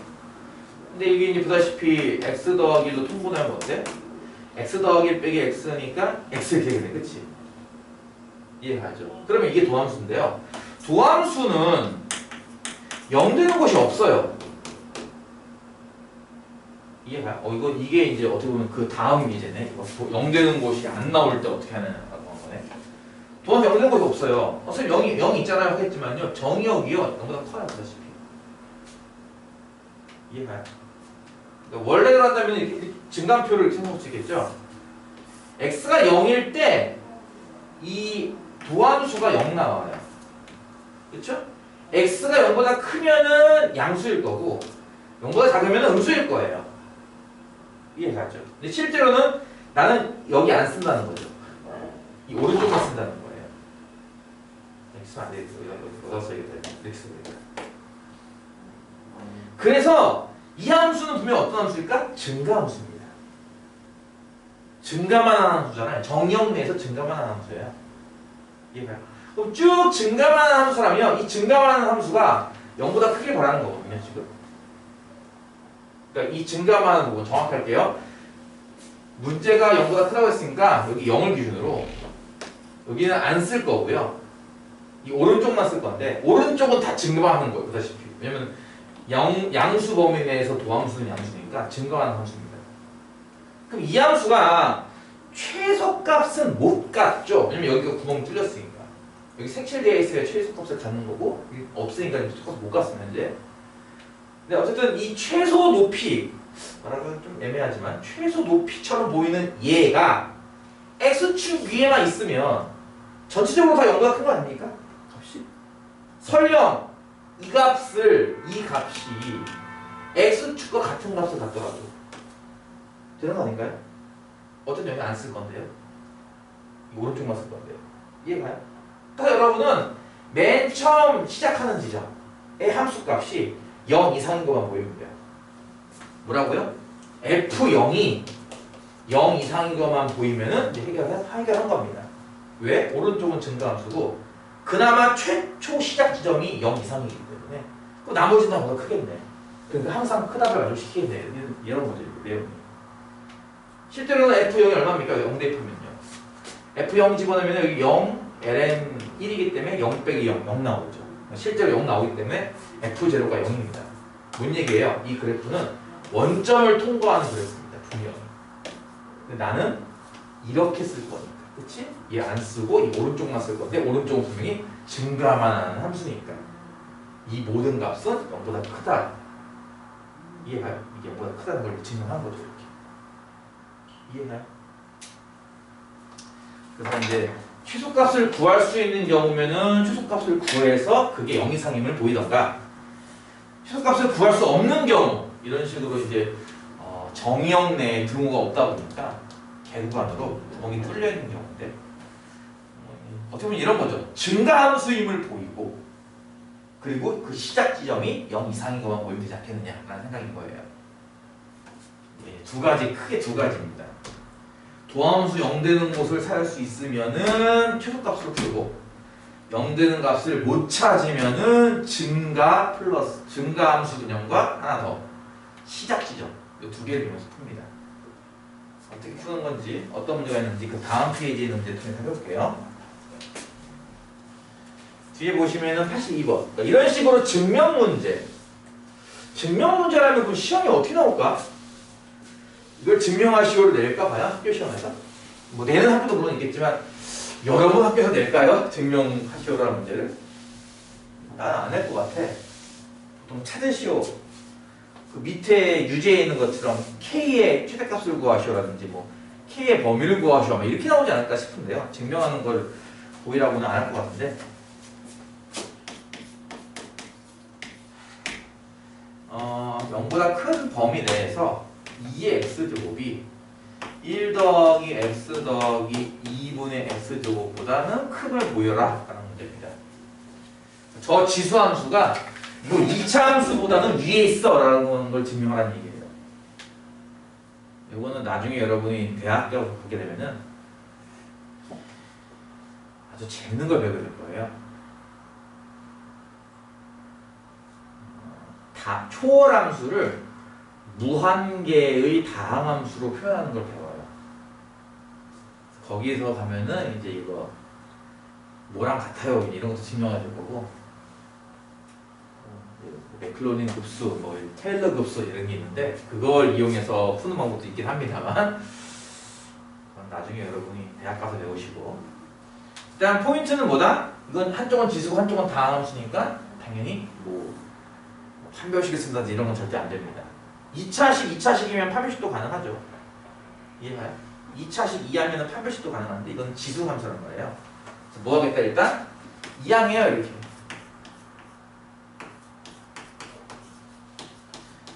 근데 이게 이제 보다시피 x 더하기 1로 통분하면 어때? x 더하기 1 빼기 x니까 x 이렇게 되겠네. 그치? 이해가죠? 그러면 이게 도함수인데요. 도함수는 0 되는 곳이 없어요. 이해가요? 이게 이제 어떻게 보면 그 다음 예제네. 0 되는 곳이 안 나올 때 어떻게 하느냐고 한 거네. 도함수 0 되는 곳이 없어요. 선생님 0이 있잖아요 하겠지만요. 정의역이요. 0보다 커요. 보다시피. 이해가요? 그러니까 원래로 한다면 이렇게 증감표를 이렇게 생각할 수 있겠죠? x가 0일 때 이 도함수가 0 나와요. 그렇죠? x가 0보다 크면은 양수일 거고 0보다 작으면 음수일 거예요. 이해가죠? 근데 실제로는 나는 여기 안 쓴다는 거죠. 이 오른쪽만 쓴다는 거예요. 쓰면 안 되겠어. 여기다 써야겠다. 이렇게 써야겠다. 그래서 이 함수는 분명 어떤 함수일까? 증가함수입니다. 증가만 하는 함수잖아요. 정의역 내에서 증가만 하는 함수예요. 이해가요? 그럼 쭉 증가만 하는 함수라면 이 증가만 하는 함수가 0보다 크길 바라는 거거든요. 지금. 그러니까 이 증가만 하는 부분 정확히 할게요. 문제가 0보다 크다고 했으니까 여기 0을 기준으로 여기는 안 쓸 거고요. 이 오른쪽만 쓸 건데 오른쪽은 다 증가하는 거예요. 보다시피. 왜냐면 양수 범위 내에서 도함수는 양수니까 증가하는 함수입니다. 그럼 이 함수가 최소값은 못 갖죠. 왜냐면 여기가 구멍 뚫렸으니까. 여기 색칠되어 있어야 최소값을 갖는 거고 여기 없으니까 최소값을 못 갖습니다. 현재. 근데 어쨌든 이 최소 높이 말하기는 좀 애매하지만 최소 높이처럼 보이는 얘가 x축 위에만 있으면 전체적으로 다 0보다 큰 거 아닙니까? 값이? 설령 이 값이 x축과 같은 값을 갖더라도 되는 거 아닌가요? 어떤 영역 안 쓸 건데요? 이 오른쪽만 쓸 건데요. 이해가요? 그러니까 여러분은 맨 처음 시작하는 지점의 함수 값이 0 이상인 것만 보이면 돼요. 뭐라고요? f0이 0 이상인 것만 보이면은 이제 해결한 겁니다. 왜? 오른쪽은 증가함수고 그나마 최초 시작 지점이 0 이상이기 때문에 그 나머지는 나보다 크겠네. 그러니까 항상 큰 합을 만족시키겠네. 이런 거죠. 내용이. 실제로는 f0이 얼마입니까? 0 대입하면요. f0 집어넣으면 여기 0, ln 1이기 때문에 0 빼기 0, 0 나오죠. 실제로 0 나오기 때문에 f0가 0입니다. 뭔 얘기예요? 이 그래프는 원점을 통과하는 그래프입니다. 분명히. 근데 나는 이렇게 쓸 거니까. 그치? 얘 안 쓰고 이 오른쪽만 쓸 건데 오른쪽은 분명히 증가만 하는 함수니까 이 모든 값은 0보다 크다. 이해가요? 이게 0보다 크다는 걸 증명한 거죠. 이렇게. 이해가요? 그래서 이제 최소값을 구할 수 있는 경우면은 최소값을 구해서 그게 0 이상임을 보이던가 최소값을 구할 수 없는 경우 이런 식으로 이제 정의역 내에 등호가 없다 보니까 개구간으로 구멍이 뚫려 있는 경우인데 어떻게 보면 이런 거죠. 증가함수임을 보이고 그리고 그 시작 지점이 0 이상인 것만 보이면 되지 않겠느냐라는 생각인 거예요. 크게 두 가지입니다. 도함수 0 되는 곳을 찾을 수 있으면은 최소값으로 풀고 0 되는 값을 못 찾으면은 증가함수 개념과 하나 더 시작 지점 이 두 개를 이용해서 풉니다. 어떻게 푸는 건지 어떤 문제가 있는지 그 다음 페이지에 있는 문제 통해서 해볼게요. 뒤에 보시면은 82번 그러니까 이런 식으로 증명 문제라면 그 시험이 어떻게 나올까? 이걸 증명하시오를 낼까 봐요. 학교 시험에서 뭐 내는 학교도 물론 있겠지만 여러 번 학교에서 낼까요? 증명하시오라는 문제를 나는 안 낼 것 같아. 보통 찾으시오 그 밑에 유제에 있는 것처럼 K의 최대값을 구하시오라든지 뭐 K의 범위를 구하시오 이렇게 나오지 않을까 싶은데요. 증명하는 걸 보이라고는 안 할 것 같은데 0보다 큰 범위 내에서 2의 x제곱이 1 더하기 x 더하기 2분의 x제곱보다는 큼을 보여라 라는 문제입니다. 저 지수함수가 이거 2차 함수보다는 위에 있어 라는 걸 증명하라는 얘기예요. 이거는 나중에 여러분이 대학교 가게 되면은 아주 재밌는 걸 배우게 될 거예요. 초월함수를 무한계의 다항함수로 표현하는 걸 배워요. 거기에서 가면은 이제 이거 뭐랑 같아요 이런 것도 증명해야 될 거고 맥클로닌 급수, 뭐 테일러 급수 이런 게 있는데 그걸 이용해서 푸는 방법도 있긴 합니다만 그건 나중에 여러분이 대학 가서 배우시고 일단 포인트는 뭐다? 이건 한쪽은 지수고 한쪽은 다항함수니까 당연히 뭐 판별식을 쓴다든지 이런 건 절대 안 됩니다. 2차식이면 판별식도 가능하죠. 이해가요? 2차식 이하면 판별식도 가능한데 이건 지수함수라는 거예요. 그래서 뭐 하겠다 일단 이항해요 이렇게.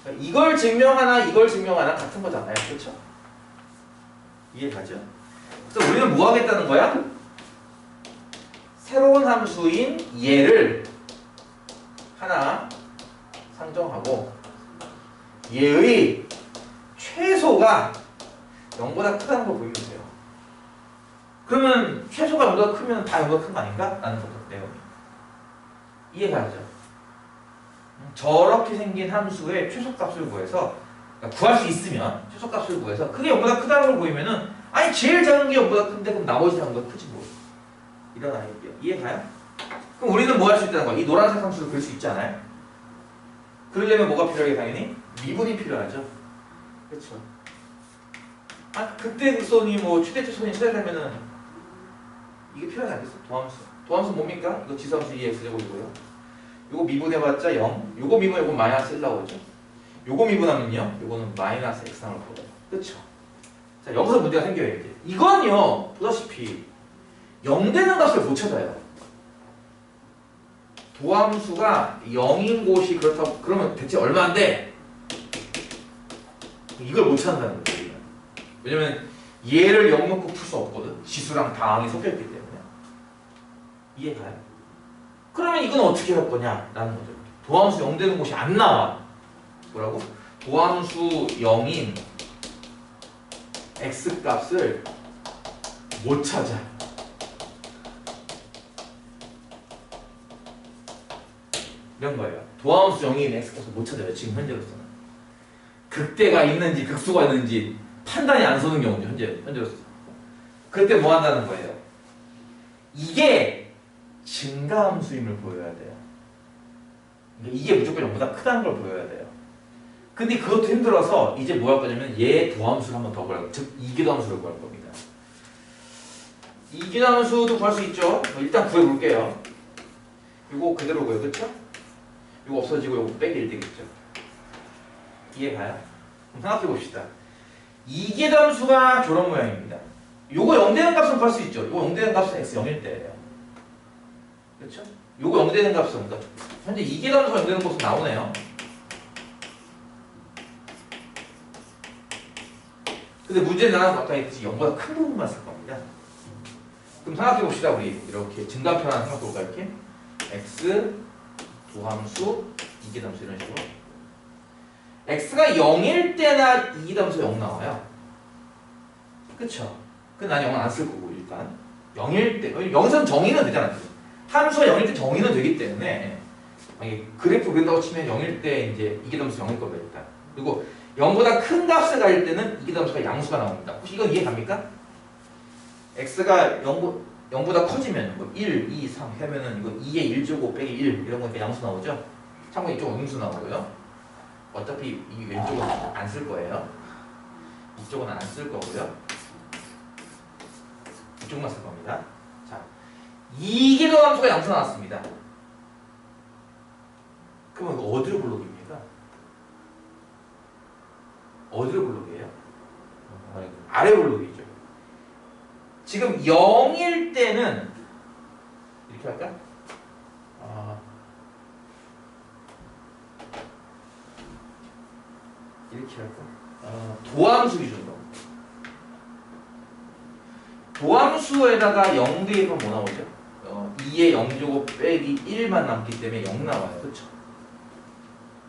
그러니까 이걸 증명하나 같은 거잖아요. 그렇죠? 이해가죠? 그래서 우리는 뭐 하겠다는 거야? 새로운 함수인 얘를 하나 상정하고 얘의 최소가 0보다 크다는 걸 보이면 돼요. 그러면 최소가 0보다 크면 다 0보다 큰 거 아닌가? 라는 거죠. 내용이. 이해가죠? 저렇게 생긴 함수의 최소값을 구해서 그러니까 구할 수 있으면 최소값을 구해서 그게 0보다 크다는 걸 보이면은 아니 제일 작은 게 0보다 큰데 그럼 나머지 0보다 크지 뭐. 이런 아이디어. 이해가요? 그럼 우리는 뭐 할 수 있다는 거야? 이 노란색 함수를 그릴 수 있잖아요. 그러려면 뭐가 필요하게 당연히? 미분이 필요하죠. 그렇죠. 아 그때 그 손이 뭐 최대치선이 찾아내면은 이게 필요하지 않겠어? 도함수. 도함수 뭡니까? 이거 지수함수 2x제곱이고요. 요거 미분해봤자 0. 요거 미분, 요거 마이너스 1 나오죠. 요거 미분하면요. 요거는 마이너스 x 나올 거예요. 그렇죠. 자 여기서 문제가 생겨요 이제. 이건요 보다시피 0 되는 값을 못 찾아요. 도함수가 0인 곳이 그렇다고 그러면 대체 얼마인데? 이걸 못 찾는다는 거예요. 왜냐면 얘를 0 놓고 풀 수 없거든. 지수랑 다항이 섞여있기 때문에. 이해가요? 그러면 이건 어떻게 할 거냐라는 거죠. 도함수 0 되는 곳이 안 나와. 뭐라고? 도함수 0인 x값을 못 찾아. 이런 거예요. 도함수 0인 x값을 못 찾아요. 지금 현재로서는. 극대가 있는지 극소가 있는지 판단이 안 서는 경우죠. 현재로서. 그때 뭐 한다는 거예요? 이게 증가함수임을 보여야 돼요. 이게 무조건 0보다 크다는 걸 보여야 돼요. 근데 그것도 힘들어서 이제 뭐 할 거냐면 얘 도함수를 한 번 더 구할 거예요. 즉 이기도함수를 구할 겁니다. 이기도함수도 구할 수 있죠. 일단 구해볼게요. 이거 그대로고요. 그쵸? 이거 없어지고 이거 빼기 1 되겠죠. 이해가요? 그럼 생각해봅시다. 이기도함수가 저런 모양입니다. 요거 0 되는 값은 구할 수 있죠. 요거 0 되는 값은 x 0일 때예요. 그렇죠? 요거 0 되는 값은 그러니까 현재 이기도함수가 0 되는 곳은 나오네요. 근데 문제는 아까 했듯이 0보다 큰 부분만 쓸 겁니다. 그럼 생각해봅시다. 우리 이렇게 증가표 하나 생각해볼까 이렇게 x 도함수 이기도함수 이런 식으로 x가 0일 때나 이기도함수 0 나와요. 그쵸? 근데 난 0은 안 쓸 거고 일단 0일 때 여기서는 정의는 되잖아요. 함수가 0일 때 정의는 되기 때문에 만약에 그래프 그린다고 치면 0일 때 이제 이기도함수 0일 거예요 일단. 그리고 0보다 큰 값을 가질 때는 이기도함수가 양수가 나옵니다. 혹시 이건 이해 갑니까? x가 0보다 커지면 뭐 1, 2, 3 하면은 이거 2의 1제곱 빼기 1 이런 거니까 양수 나오죠? 참고로 이쪽은 음수 나오고요. 어차피 이 왼쪽은 안 쓸 거예요. 이쪽은 안 쓸 거고요. 이쪽만 쓸 겁니다. 자, 이기도함수가 양수 나왔습니다. 그러면 이거 어디로 블록입니까? 어디로 블록이에요? 아래 블록이죠. 지금 0일 때는 이렇게 할까? 이렇게 할까? 도함수 기준으로. 도함수에다가 0 대입하면 뭐 나오죠? 2의 0제곱 빼기 1만 남기 때문에 0 나와요. 그쵸?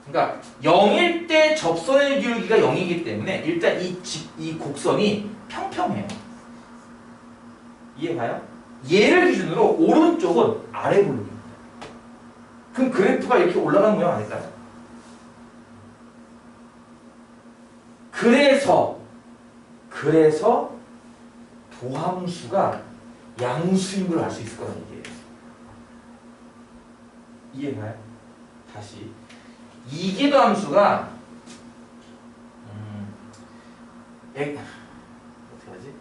그러니까 0일 때 접선의 기울기가 0이기 때문에 일단 이 곡선이 평평해요. 이해가요? 얘를 기준으로 오른쪽은 아래 블록입니다. 그럼 그래프가 이렇게 올라가는 모양 아닐까요? 그래서 도함수가 양수인 걸 알 수 있을 거라는 얘기예요. 이해가요? 다시 이기도함수가 어떻게 하지?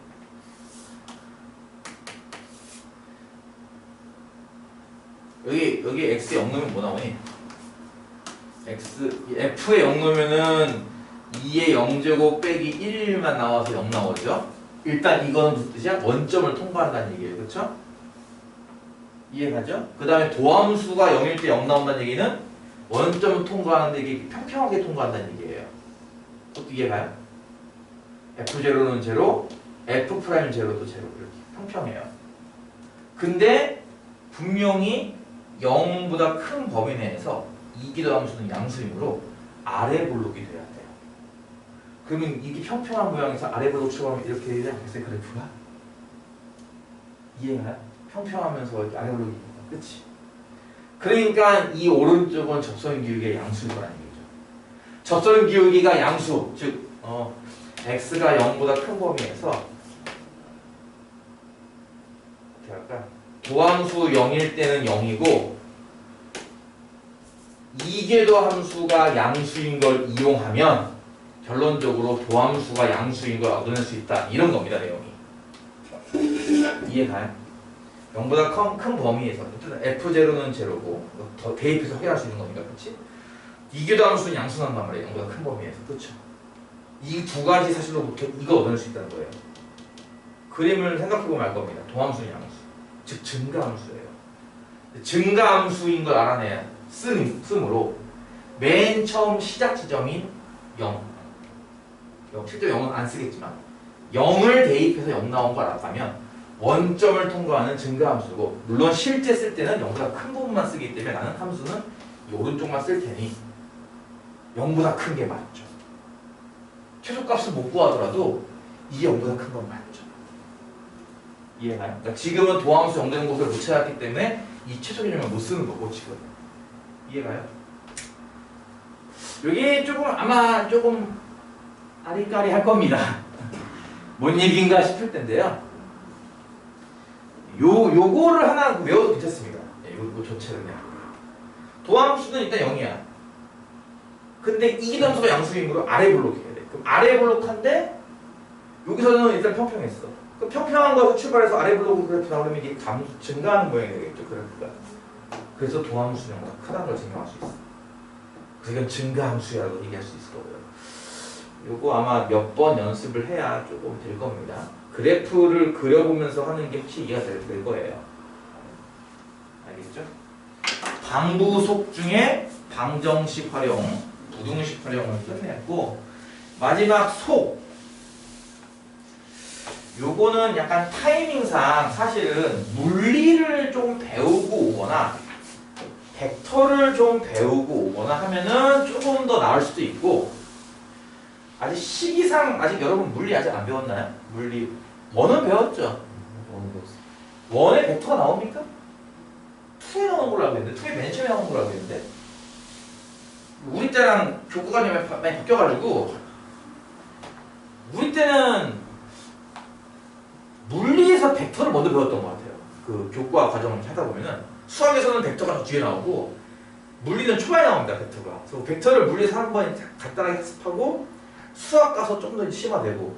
여기 x에 0 넣으면 뭐 나오니? f에 0 넣으면은 2의 0제곱 빼기 1만 나와서 0 나오죠? 일단 이거는 무슨 뜻이야? 원점을 통과한다는 얘기예요. 그렇죠? 이해가죠? 그 다음에 도함수가 0일 때 0 나온다는 얘기는 원점을 통과하는데 이게 평평하게 통과한다는 얘기예요. 그것도 이해가요? F0는 제로, F'제로도 제로 이렇게 평평해요. 근데 분명히 0보다 큰 범위 내에서 이기도함수는 양수이므로 아래 블록이 돼야 돼요. 그러면 이게 평평한 모양에서 아래 블록 처럼 이렇게 되지 않겠어요? 그래프가? 이해가요? 평평하면서 이렇게 아래 블록이 있는 거. 그치? 그러니까 이 오른쪽은 접선 기울기의 양수일 거라는 얘기죠. 접선 기울기가 양수, 즉 x가 0보다 큰 범위에서 어떻게 할까? 도함수 0일 때는 0이고 이계도 함수가 양수인 걸 이용하면 결론적으로 도함수가 양수인 걸 얻어낼 수 있다. 이런 겁니다. 내용이. 이해가요? 0보다 큰 범위에서 어쨌든 F0는 제로고 더 대입해서 확인할 수 있는 거니까. 그렇지? 이계도 함수는 양수난단 말이에요. 0보다 큰 범위에서. 그렇죠? 이 두 가지 사실로부터 이거 얻어낼 수 있다는 거예요. 그림을 생각해보면 알 겁니다. 도함수는 양수. 즉 증가함수예요. 증가함수인 걸 알아내야 쓰므로 맨 처음 시작 지점인 0. 실제 0은 안 쓰겠지만 0을 대입해서 0 나온 걸 알았다면 원점을 통과하는 증가함수고, 물론 실제 쓸 때는 0보다 큰 부분만 쓰기 때문에 나는 함수는 이 오른쪽만 쓸 테니 0보다 큰 게 맞죠. 최소값을 못 구하더라도 이게 0보다 큰 건 맞죠. 이해가요? 그러니까 지금은 도함수 0 되는 곳을 못 찾았기 때문에 이 최소 개념을 못 쓰는 거고 지금. 이해가요? 이게 아마 조금 아리까리 할 겁니다. 뭔 얘기인가 싶을 텐데요. 요거를 하나 외워도 괜찮습니다. 요 전체를요. 도함수는 일단 0이야. 근데 이기함수가 양수이므로 아래 블록해야 돼. 그럼 아래 블록한데 여기서는 일단 평평했어. 그럼 평평한 거에서 출발해서 아래 블록으로 그래프 나오려면 이게 증가하는 모양이 되겠죠, 그래프가. 그래서 도함수는 크다는 걸 증명할 수 있어. 그래서 이건 증가함수라고 얘기할 수 있을 거고요. 요거 아마 몇 번 연습을 해야 조금 될 겁니다. 그래프를 그려보면서 하는 게 혹시 이해가 될 거예요. 알겠죠? 방부속 중에 방정식 활용, 부등식 활용을 끝냈고, 마지막 속. 요거는 약간 타이밍상 사실은 물리를 좀 배우고 오거나 벡터를 좀 배우고 오거나 하면은 조금 더 나을 수도 있고, 아직 시기상 아직 여러분 물리 아직 안 배웠나요? 물리 원은 배웠죠? 원은 배웠어요. 원에 벡터가 나옵니까? 2에 나오는 걸로 알고 있는데, 2에 맨 처음에 나오는 걸로 알고 있는데, 우리 때랑 교과관이 많이 바뀌어가지고 우리 때는 물리에서 벡터를 먼저 배웠던 것 같아요. 그 교과 과정을 하다 보면은 수학에서는 벡터가 뒤에 나오고 물리는 초반에 나옵니다, 벡터가. 그래서 벡터를 물리에서 한 번 간단하게 학습하고 수학 가서 좀 더 심화되고,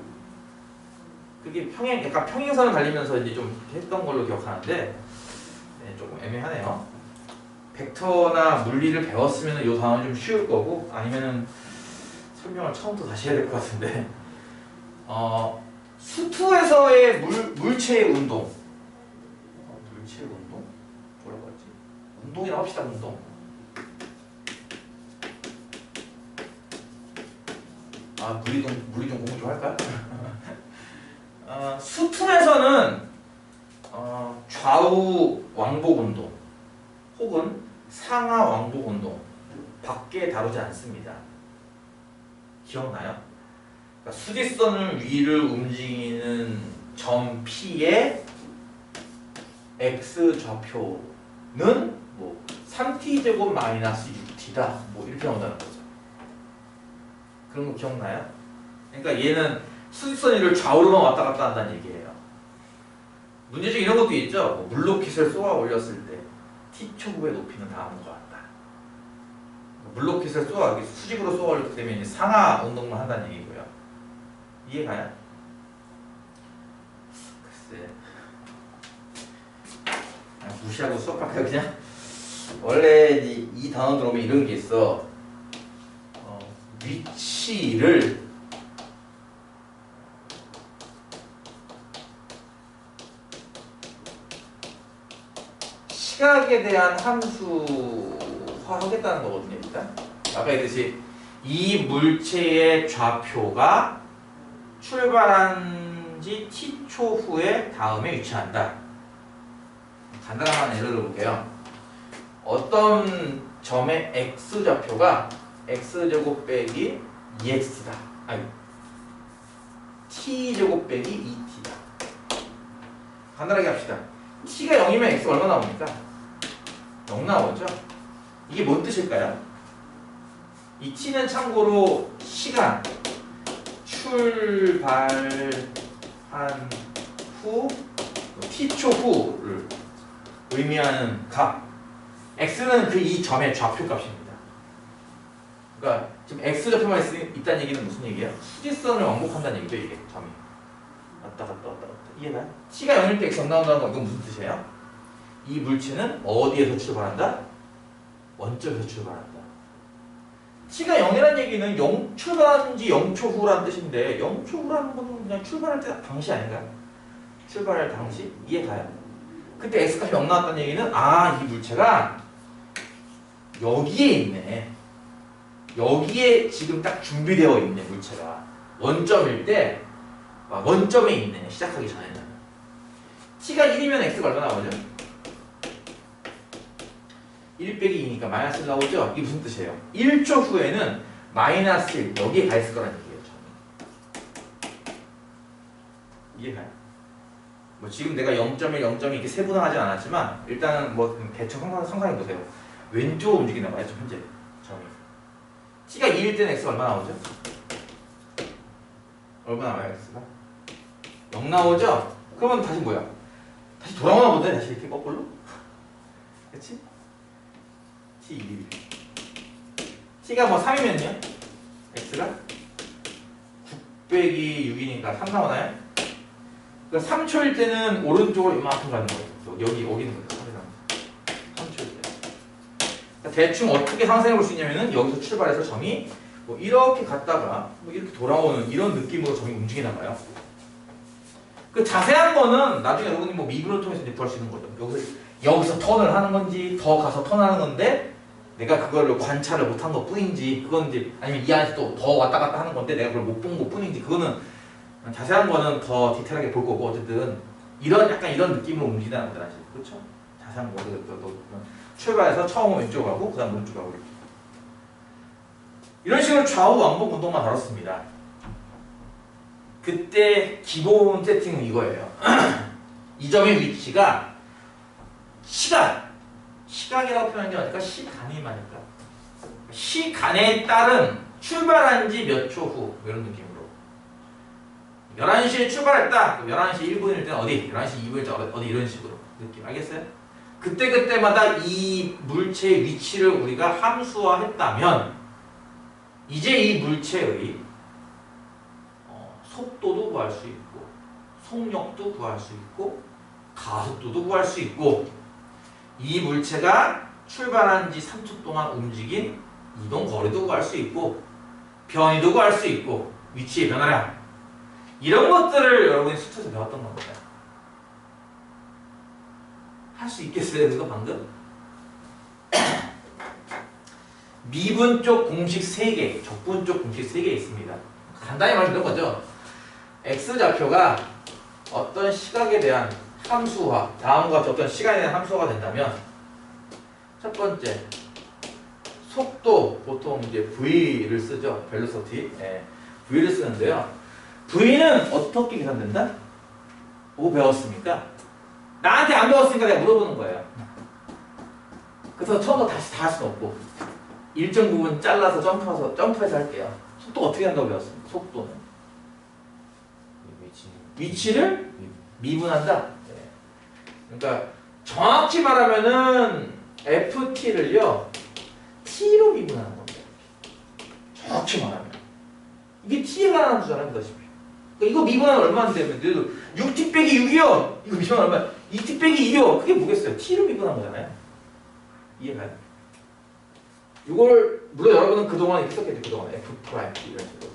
그게 약간 평행선을 달리면서 이제 좀 했던 걸로 기억하는데, 네, 조금 애매하네요. 벡터나 물리를 배웠으면 이 단어는 좀 쉬울 거고, 아니면은 설명을 처음부터 다시 해야 될 것 같은데, 수투에서의 물체의 운동. 물체의 운동? 뭐라고 하지? 운동이라고 합시다, 운동. 물리 좀 공부 좀 할까요? 수tum에서는 좌우 왕복 운동 혹은 상하 왕복 운동 밖에 다루지 않습니다. 기억나요? 그러니까 수직선을 위를 움직이는 점 P의 x 좌표는 뭐 3t제곱 마이너스 6t다. 뭐 이렇게 나온다는 거죠. 그런 거 기억나요? 그러니까 얘는 수직선 위를 좌우로만 왔다 갔다 한다는 얘기예요. 문제 중에 이런 것도 있죠. 뭐 물로킷을 쏘아 올렸을 때 t초부의 높이는 다음과 같다. 물로킷을 수직으로 쏘아 올렸기 때문에 상하 운동만 한다는 얘기고요. 이해가요? 글쎄, 그냥 무시하고 수업할까요 그냥? 원래 이 단어 들어오면 이런 게 있어. 위치를 시각에 대한 함수화하겠다는 거거든요. 일단 아까 얘기했듯이 이 물체의 좌표가 출발한 지 t초 후에 다음에 위치한다. 간단한 예를 들어볼게요. 어떤 점의 x좌표가 x제곱 빼기 2x다. 아니, t제곱 빼기 2t다. 간단하게 합시다. t가 0이면 x가 얼마 나옵니까? 0 나오죠? 이게 뭔 뜻일까요? 이 t는 참고로 시간, 출발한 후, t초 후를 의미하는 값. x는 그 이 점의 좌표 값입니다. 그러니까 지금 x좌표만 있다는 얘기는 무슨 얘기예요? 수직선을 왕복한다는 얘기죠. 이게 점이 왔다 갔다 왔다 갔다. 이해가요? t가 0일 때 x 0 나온다는 건 이건 무슨 뜻이에요? 이 물체는 어디에서 출발한다? 원점에서 출발한다. t가 0이라는 얘기는 출발한 지 0초 후라는 뜻인데 0초 후라는 건 그냥 출발할 때 당시 아닌가요? 출발할 당시? 이해가요? 그때 x값이 0 나왔다는 얘기는 이 물체가 여기에 있네. 여기에 지금 딱 준비되어 있네 물체가. 원점일 때 원점에 있네. 시작하기 전에는. t가 1이면 x가 얼마 나오죠? 1 빼기 2니까 마이너스 1 나오죠? 이게 무슨 뜻이에요? 1초 후에는 마이너스 1 여기에 가 있을 거라는 얘기예요. 이해가요? 뭐 지금 내가 0.1, 0.2 이렇게 세분화하지 않았지만 일단은 뭐 대충 상상해 보세요. 왼쪽으로 움직이나 봐요. 현재 점이. t가 2일 때는 x가 얼마 나오죠? 얼마 나와요 x가? 0 나오죠? 그러면 다시 뭐야? 다시 돌아오나 보네. 다시 이렇게 거꾸로? 그치? t 1. t가 뭐 3이면요? x가 9 빼기 6이니까 3 나오나요? 그러니까 3초일 때는 오른쪽으로 이만큼 가는 거예요. 여기 있는 거죠. 3초일 때. 그러니까 대충 어떻게 상상해 볼 수 있냐면은 여기서 출발해서 점이 뭐 이렇게 갔다가 뭐 이렇게 돌아오는 이런 느낌으로 점이 움직이나 봐요. 그 자세한 거는 나중에 여러분이 뭐 미분을 통해서 이제 구할 수 있는 거죠. 여기서 턴을 하는 건지 더 가서 턴하는 건데 내가 그거를 관찰을 못한 것 뿐인지 그건 이제 아니면 이 안에서 또 더 왔다 갔다 하는 건데 내가 그걸 못 본 것 뿐인지 그거는 자세한 거는 더 디테일하게 볼 거고 어쨌든 약간 이런 느낌으로 움직이는 거다. 그렇죠? 자세한 거 출발해서 처음은 왼쪽 가고 그다음 오른쪽 가고 이런 식으로 좌우 왕복 운동만 다뤘습니다. 그때 기본 세팅은 이거예요. 이 점의 위치가 시각이라고 표현한 게 아닐까? 시간이 맞을까? 시간에 따른 출발한 지 몇 초 후 이런 느낌으로 11시에 출발했다. 11시 1분일 때는 어디? 11시 2분일 때 어디? 이런 식으로 느낌 알겠어요? 그때마다 이 물체의 위치를 우리가 함수화했다면 이제 이 물체의 속도도 구할 수 있고 속력도 구할 수 있고 가속도도 구할 수 있고 이 물체가 출발한 지 3초 동안 움직인 이동 거리도 구할 수 있고 변이도 구할 수 있고 위치의 변화량 이런 것들을 여러분이 수트에서 배웠던 겁니다. 할 수 있겠어요? 그거 방금? 미분 쪽 공식 3개, 적분 쪽 공식 3개 있습니다. 간단히 말하면 이런 거죠. X좌표가 어떤 시각에 대한 함수화, 다음과 같이 어떤 시간에 대한 함수화가 된다면 첫 번째, 속도, 보통 이제 V를 쓰죠. velocity. V를 쓰는데요. V는 어떻게 계산된다? 뭐 배웠습니까? 나한테 안 배웠으니까 내가 물어보는 거예요. 그래서 처음부터 다시 다 할 수는 없고 일정 부분 잘라서 점프해서 할게요. 속도가 어떻게 한다고 배웠습니까? 속도는 위치를 미분한다. 그러니까 정확히 말하면은 FT를요 T로 미분하는 겁니다. 정확히 말하면 이게 T에 관한 함수잖아요. 보다시피 이거 미분하면 얼마인데? 6T 빼기 6이요. 이거 미분하면 얼마? 2T 빼기 2요. 그게 뭐겠어요? T로 미분한 거잖아요. 이해가요? 이걸 물론 여러분은 그동안 이렇게 썼겠죠. 그동안 F 프라임 이런 식으로.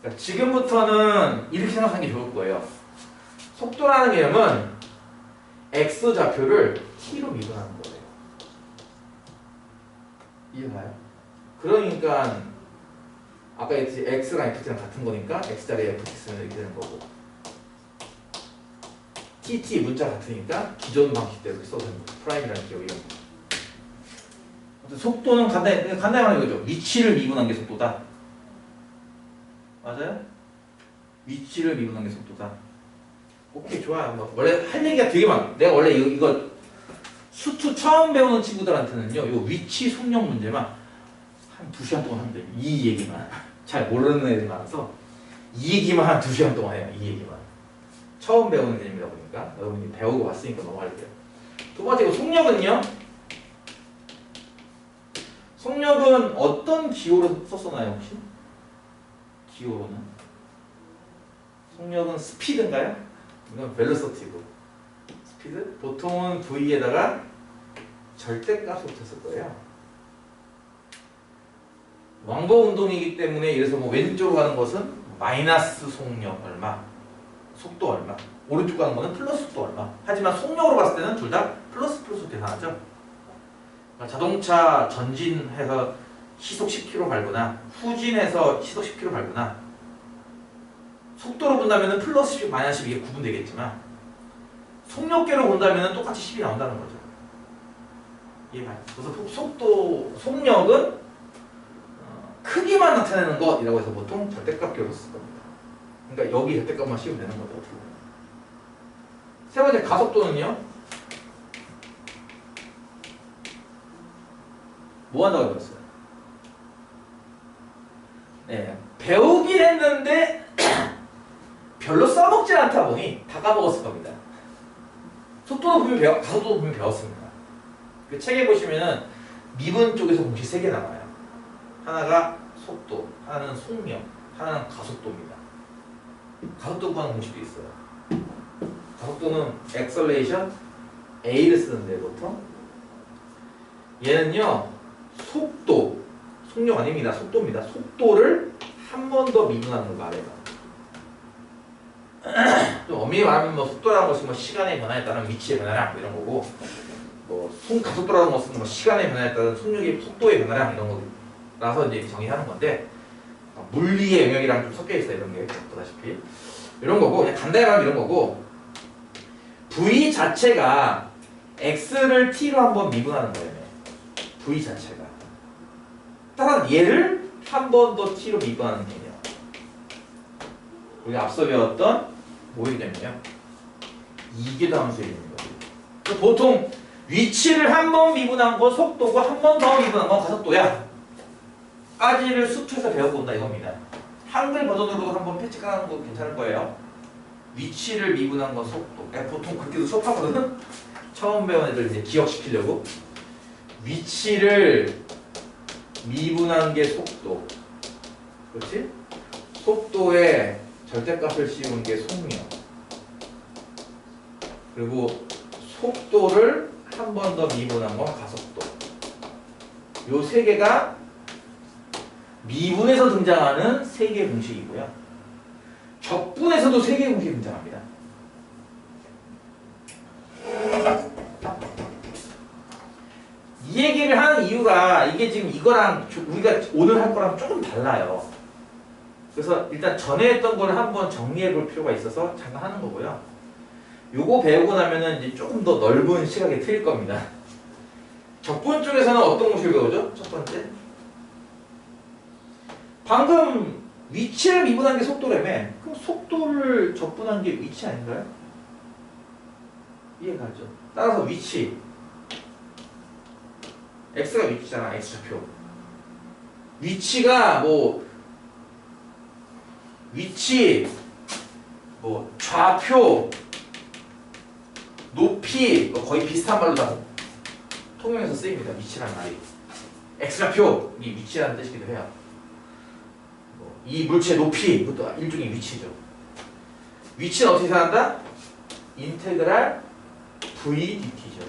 그러니까 지금부터는 이렇게 생각하는 게 좋을 거예요. 속도라는 개념은 X 좌표를 T로 미분하는 거예요. 이해가요? 그러니까 아까 X랑 FT랑 같은 거니까 X자리에 FT 쓰면 이렇게 되는 거고 TT 문자 같으니까 기존 방식대로 이렇게 써도 되는 거죠. 프라임이라는 기억이 속도는 간단히 말하는 거죠. 위치를 미분한 게 속도다. 맞아요? 위치를 미분한 게 속도다. 오케이, 좋아요. 뭐 원래 할 얘기가 되게 많아. 내가 원래 이거 수투 처음 배우는 친구들한테는요 이 위치 속력 문제만 한 2시간 동안 하면 돼요. 이 얘기만. 잘 모르는 애들이 많아서 이 얘기만 한 2시간 동안 해요. 이 얘기만. 처음 배우는 개념이다 보니까 여러분이 배우고 왔으니까 넘어갈게요. 두 번째 속력은요. 속력은 어떤 기호로 썼었나요 혹시? 기호로는? 속력은 스피드인가요? 이건 벨로시티고 스피드? 보통은 V에다가 절대값을 붙였을 거예요. 왕복 운동이기 때문에 이래서 뭐 왼쪽으로 가는 것은 마이너스 속력 얼마, 속도 얼마 오른쪽 가는 거는 플러스 속도 얼마. 하지만 속력으로 봤을 때는 둘 다 플러스 계산하죠. 그러니까 자동차 전진해서 시속 10km 밟거나 후진해서 시속 10km 밟거나 속도로 본다면 플러스 10, 마이너스 10 이게 구분되겠지만 속력계로 본다면 똑같이 10이 나온다는 거죠. 이해가요? 그래서 속력은 크기만 나타내는 것이라고 해서 보통 절대값계로 쓸 겁니다. 그러니까 여기 절대값만 씌우면 되는 거죠. 세 번째 가속도는요. 뭐 한다고 배웠어요? 네, 배우긴 했는데 별로 써먹지 않다 보니 다 까먹었을 겁니다. 속도도 분명 가속도도 분명 배웠습니다. 그 책에 보시면은 미분 쪽에서 공식 3개 나와요. 하나가 속도, 하나는 속력, 하나는 가속도입니다. 가속도 구하는 공식도 있어요. 가속도는 acceleration, A를 쓰는데 보통 얘는요 속도, 속력 아닙니다. 속도입니다. 속도를 한 번 더 미분하는 걸 말해요. 좀 엄밀히 말하면 뭐 속도라는 것이 뭐 시간의 변화에 따른 위치의 변화량 이런 거고, 뭐 가속도라는 것은 뭐 시간의 변화에 따른 속력의 속도의 변화량 이런 거라서 이제 정의하는 건데 물리의 영역이랑 좀 섞여 있어요. 이런 게 보다시피 이런 거고, 그냥 간단히 말하면 이런 거고, V 자체가 X를 T로 한번 미분하는 거예요. V 자체가. 따라 얘를 한 번 더 T로 미분하는 개념. 우리가 앞서 배웠던 뭐의 개념이요? 이계도 함수의 개념이거든요. 보통 위치를 한 번 미분한 건 속도고 한 번 더 미분한 건 가속도야. 까지를 수투에서 배워본다 이겁니다. 한글 버전으로도 한번 패치하는 거 괜찮을 거예요. 위치를 미분한 건 속도. 보통 그렇게도 수업하거든. 처음 배운 애들 이제 기억시키려고. 위치를 미분한 게 속도. 그렇지? 속도에 절대값을 씌운 게 속력. 그리고 속도를 한 번 더 미분한 건 가속도. 요 세 개가 미분에서 등장하는 세 개의 공식이고요. 적분에서도 세 개의 공식이 등장합니다. 이 얘기를 하는 이유가 이게 지금 이거랑 우리가 오늘 할 거랑 조금 달라요. 그래서 일단 전에 했던 거를 한번 정리해 볼 필요가 있어서 잠깐 하는 거고요. 요거 배우고 나면은 이제 조금 더 넓은 시각이 트일 겁니다. 적분 쪽에서는 어떤 공식을 배우죠? 첫 번째. 방금 위치를 미분한 게 속도라며. 그럼 속도를 적분한 게 위치 아닌가요? 이해가죠? 따라서 위치. X가 위치잖아. X좌표. 위치가 뭐 위치, 뭐 좌표, 높이 거의 비슷한 말로 다 통용해서 쓰입니다. 위치라는 말이. X좌표 이 위치라는 뜻이기도 해요. 이 물체의 높이 그것도 일종의 위치죠. 위치는 어떻게 생각한다? 인테그랄 V dt죠.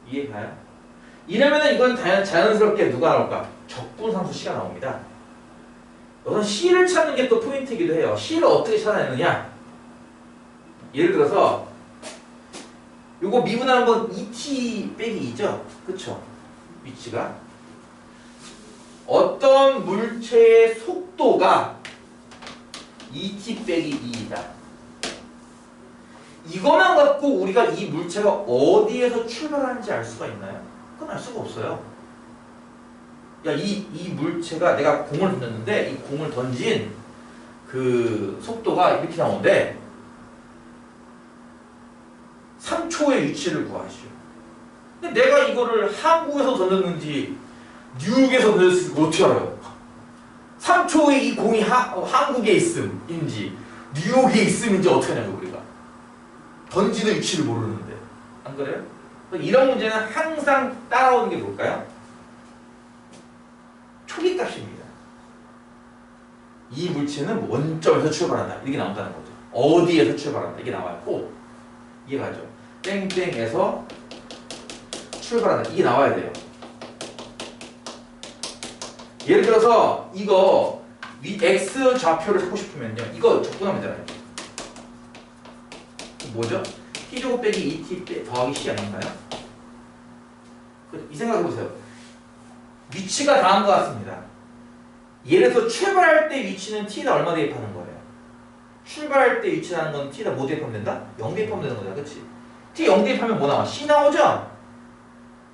이해가요? 이러면은 이건 자연스럽게 누가 나올까? 적분상수 C가 나옵니다. 우선 C를 찾는 게 또 포인트이기도 해요. C를 어떻게 찾아내느냐? 예를 들어서 요거 미분하는 건 2t 빼기 2죠? 그쵸? 위치가 어떤 물체의 속도가 2t 빼기 2이다. 이거만 갖고 우리가 이 물체가 어디에서 출발하는지 알 수가 있나요? 그건 알 수가 없어요. 야, 이 물체가 내가 공을 던졌는데 이 공을 던진 그 속도가 이렇게 나오는데 3초의 위치를 구하시오. 근데 내가 이거를 한국에서 던졌는지 뉴욕에서 던졌을지 어떻게 알아요? 3초에 이 공이 한국에 있음인지 뉴욕에 있음인지 어떻게 하냐고 우리가. 던지는 위치를 모르는데. 안 그래요? 이런 문제는 항상 따라오는 게 뭘까요? 초기값입니다. 이 물체는 원점에서 출발한다. 이게 나온다는 거죠. 어디에서 출발한다. 이게 나와요. 꼭. 이해가죠? 땡땡에서 출발한다. 이게 나와야 돼요. 예를 들어서 이거 x 좌표를 찾고 싶으면요. 이거 적분하면 되잖아요. 뭐죠? t제곱 빼기 2t 더하기 c 아닌가요? 이 생각해보세요. 위치가 다한 것 같습니다. 예를 들어서 출발할 때 위치는 t에다 얼마 대입하는 거예요? 출발할 때 위치라는 건 t에다 뭐 대입하면 된다? 0 대입하면 되는 거잖아. 그치? t 0 대입하면 뭐 나와? c 나오죠?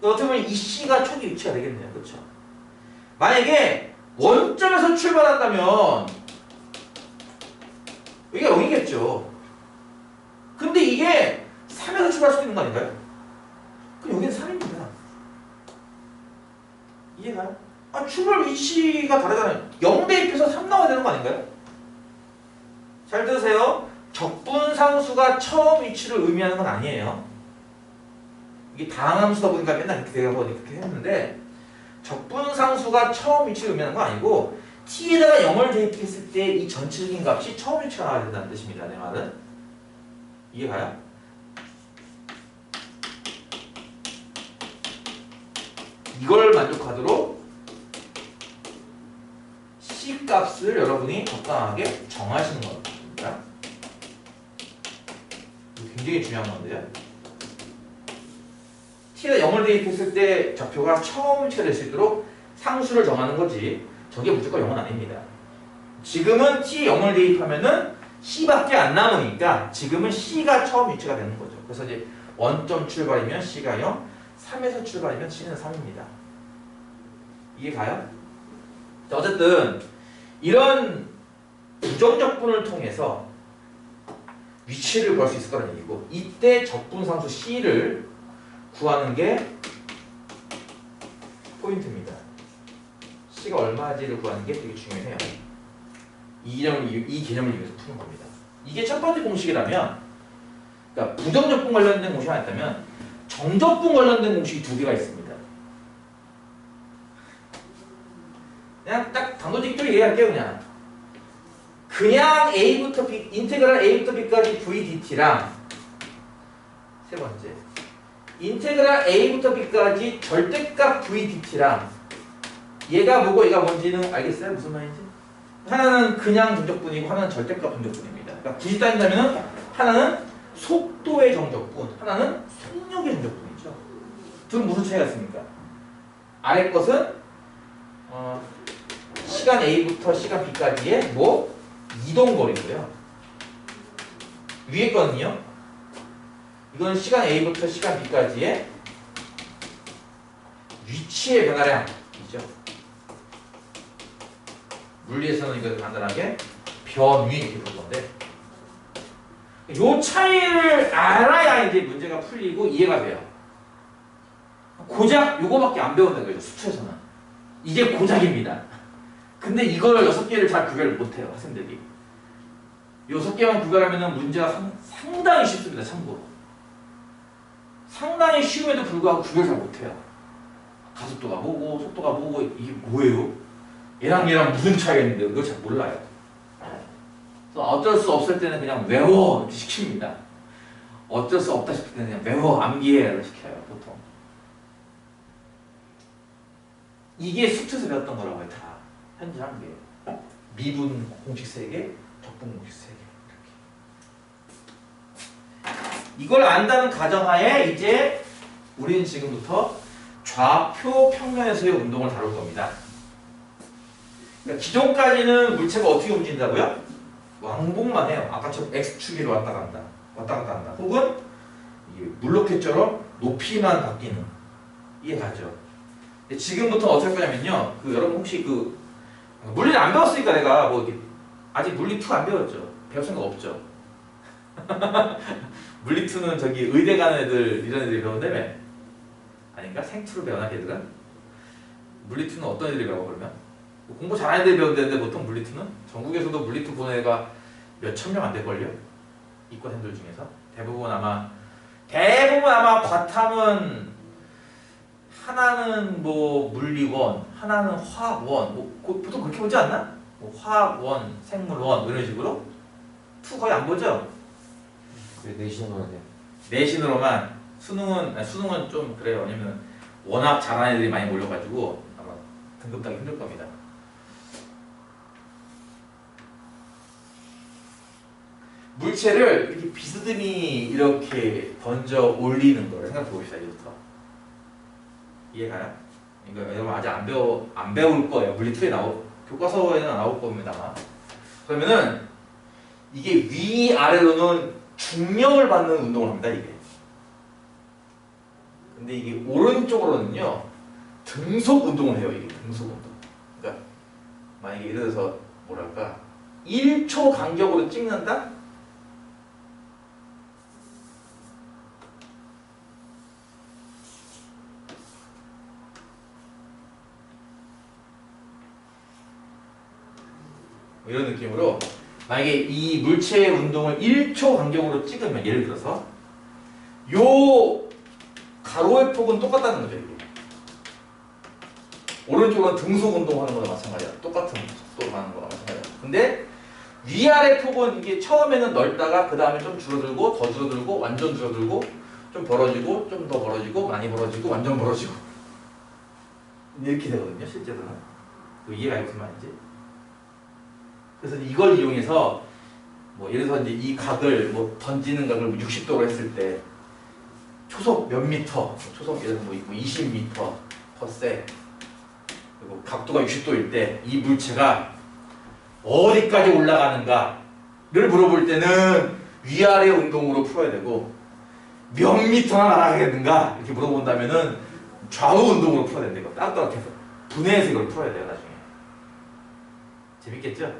어떻게 보면 이 c가 초기 위치가 되겠네요. 그쵸? 만약에 원점에서 출발한다면 여기가 0이겠죠. 근데 이게 3에서 출발할 수도 있는 거 아닌가요? 그럼 여기는 3입니다. 이해가요? 아, 출발 위치가 다르잖아요. 0 대입해서 3 나와야 되는 거 아닌가요? 잘 들으세요. 적분상수가 처음 위치를 의미하는 건 아니에요. 이게 다항함수다 보니까 맨날 이렇게 되고 이렇게 했는데 적분상수가 처음 위치를 의미하는 건 아니고 t에다가 0을 대입했을 때 이 전체적인 값이 처음 위치가 나와야 된다는 뜻입니다. 내 말은. 이해가요? 이걸 만족하도록 C 값을 여러분이 적당하게 정하시는 겁니다. 굉장히 중요한 건데요. t에다 0을 대입했을 때 좌표가 처음 위치가 될 수 있도록 상수를 정하는 거지 저게 무조건 0은 아닙니다. 지금은 t에 0을 대입하면은 c밖에 안 남으니까 지금은 c가 처음 위치가 되는 거죠. 그래서 이제 원점 출발이면 c가 0, 3에서 출발이면 c는 3입니다. 이해가요? 자, 어쨌든 이런 부정적분을 통해서 위치를 구할 수 있을 거라는 얘기고 이때 적분상수 c를 구하는 게 포인트입니다. c가 얼마지를 구하는 게 되게 중요해요. 이 개념을 이용해서 푸는 겁니다. 이게 첫 번째 공식이라면, 그러니까 부정적분 관련된 공식이 하나 있다면 정적분 관련된 공식이 두 개가 있습니다. 그냥 딱 단도직입적으로 얘기할게요. 그냥 a부터 b, 인테그랄 a부터 b까지 v dt랑 세 번째 인테그랄 a부터 b까지 절대값 v dt랑 얘가 뭐고 얘가 뭔지는 알겠어요? 무슨 말인지? 하나는 그냥 정적분이고 하나는 절대값 정적분입니다. 그러니까 굳이 따진다면 하나는 속도의 정적분, 하나는 속력의 정적분이죠. 둘은 무슨 차이가 있습니까? 아래 것은 시간 a부터 시간 b까지의 뭐 이동거리고요. 위에 거는요. 이건 시간 a부터 시간 b까지의 위치의 변화량이죠. 물리에서는 이걸 간단하게 변위 이렇게 부르는 건데 이 차이를 알아야 이제 문제가 풀리고 이해가 돼요. 고작 요거밖에 안 배운다는 거죠. 수초에서는. 이게 고작입니다. 근데 이걸 6개를 잘 구별을 못해요. 학생들이. 6개만 구별하면 문제가 상당히 쉽습니다. 참고로. 상당히 쉬움에도 불구하고 구별 잘 못해요. 가속도가 뭐고 속도가 뭐고 이게 뭐예요? 얘랑 무슨 차이가 있는데 그걸 잘 몰라요. 그래서 어쩔 수 없을 때는 그냥 외워 이렇게 시킵니다. 어쩔 수 없다 싶을 때는 그냥 외워 암기해를 시켜요. 보통. 이게 수트에서 배웠던 거라고 해요. 다. 현재 한 개. 미분 공식 3개, 적분 공식 3개. 이렇게. 이걸 안다는 가정하에 이제 우리는 지금부터 좌표 평면에서의 운동을 다룰 겁니다. 그러니까 기존까지는 물체가 어떻게 움직인다고요? 왕복만 해요. 아까처럼 X축으로 왔다 갔다 한다. 혹은 물로켓처럼 높이만 바뀌는. 이해가죠? 근데 지금부터 어떻게 할 거냐면요. 여러분 혹시 물리를 안 배웠으니까 내가 뭐 이렇게 아직 물리 2 안 배웠죠? 배울 생각 없죠? 물리 2는 저기 의대 가는 애들 이런 애들이 배운다며? 아닌가? 생투를 배우나 걔들은? 물리 2는 어떤 애들이 배워 그러면? 공부 잘하는 애들이 배운다는데 보통 물리 2는? 전국에서도 물리 2 보는 애가 몇천 명 안 될걸요? 이과생들 중에서? 대부분 아마 과탐은 하나는 뭐 물리원, 하나는 화학원, 보통 그렇게 보지 않나? 뭐 화학원, 생물원 이런 식으로 2 거의 안 보죠? 내신으로만 해요. 내신으로만 수능은 좀 그래요. 왜냐면 워낙 잘하는 애들이 많이 몰려가지고 아마 등급 따기 힘들 겁니다. 물체를 이렇게 비스듬히 이렇게 던져 올리는 걸 생각해 봅시다. 이제부터 이해가요? 그러니까 여러분 아직 안 배울 거예요. 물리2에 교과서에는 안 나올 겁니다. 그러면은 이게 위아래로는 중력을 받는 운동을 합니다. 이게. 근데 이게 오른쪽으로는요 등속 운동을 해요. 이게 등속 운동. 그러니까 만약에 예를 들어서 뭐랄까 1초 간격으로 찍는다? 이런 느낌으로 만약에 이 물체의 운동을 1초 간격으로 찍으면 예를 들어서 요 가로의 폭은 똑같다는 거죠. 이게. 오른쪽은 등속 운동하는 거나 마찬가지야. 똑같은 속도로 가는 거나 마찬가지야. 근데 위아래 폭은 이게 처음에는 넓다가 그 다음에 좀 줄어들고 더 줄어들고 완전 줄어들고 좀 벌어지고 좀 더 벌어지고 많이 벌어지고 완전 벌어지고 이렇게 되거든요. 실제로는. 이해가 무슨 말인지? 그래서 이걸 이용해서 뭐 예를 들어서 이제 이 각을 뭐 던지는 각을 60도로 했을 때 초속 몇 미터, 초속 예를 들어서 뭐 20m 퍼세 그리고 각도가 60도일 때 이 물체가 어디까지 올라가는가를 물어볼 때는 위아래 운동으로 풀어야 되고 몇 미터나 날아가겠는가 이렇게 물어본다면은 좌우 운동으로 풀어야 된다. 이거 따로따로 해서 분해해서 이걸 풀어야 돼요. 나중에. 재밌겠죠?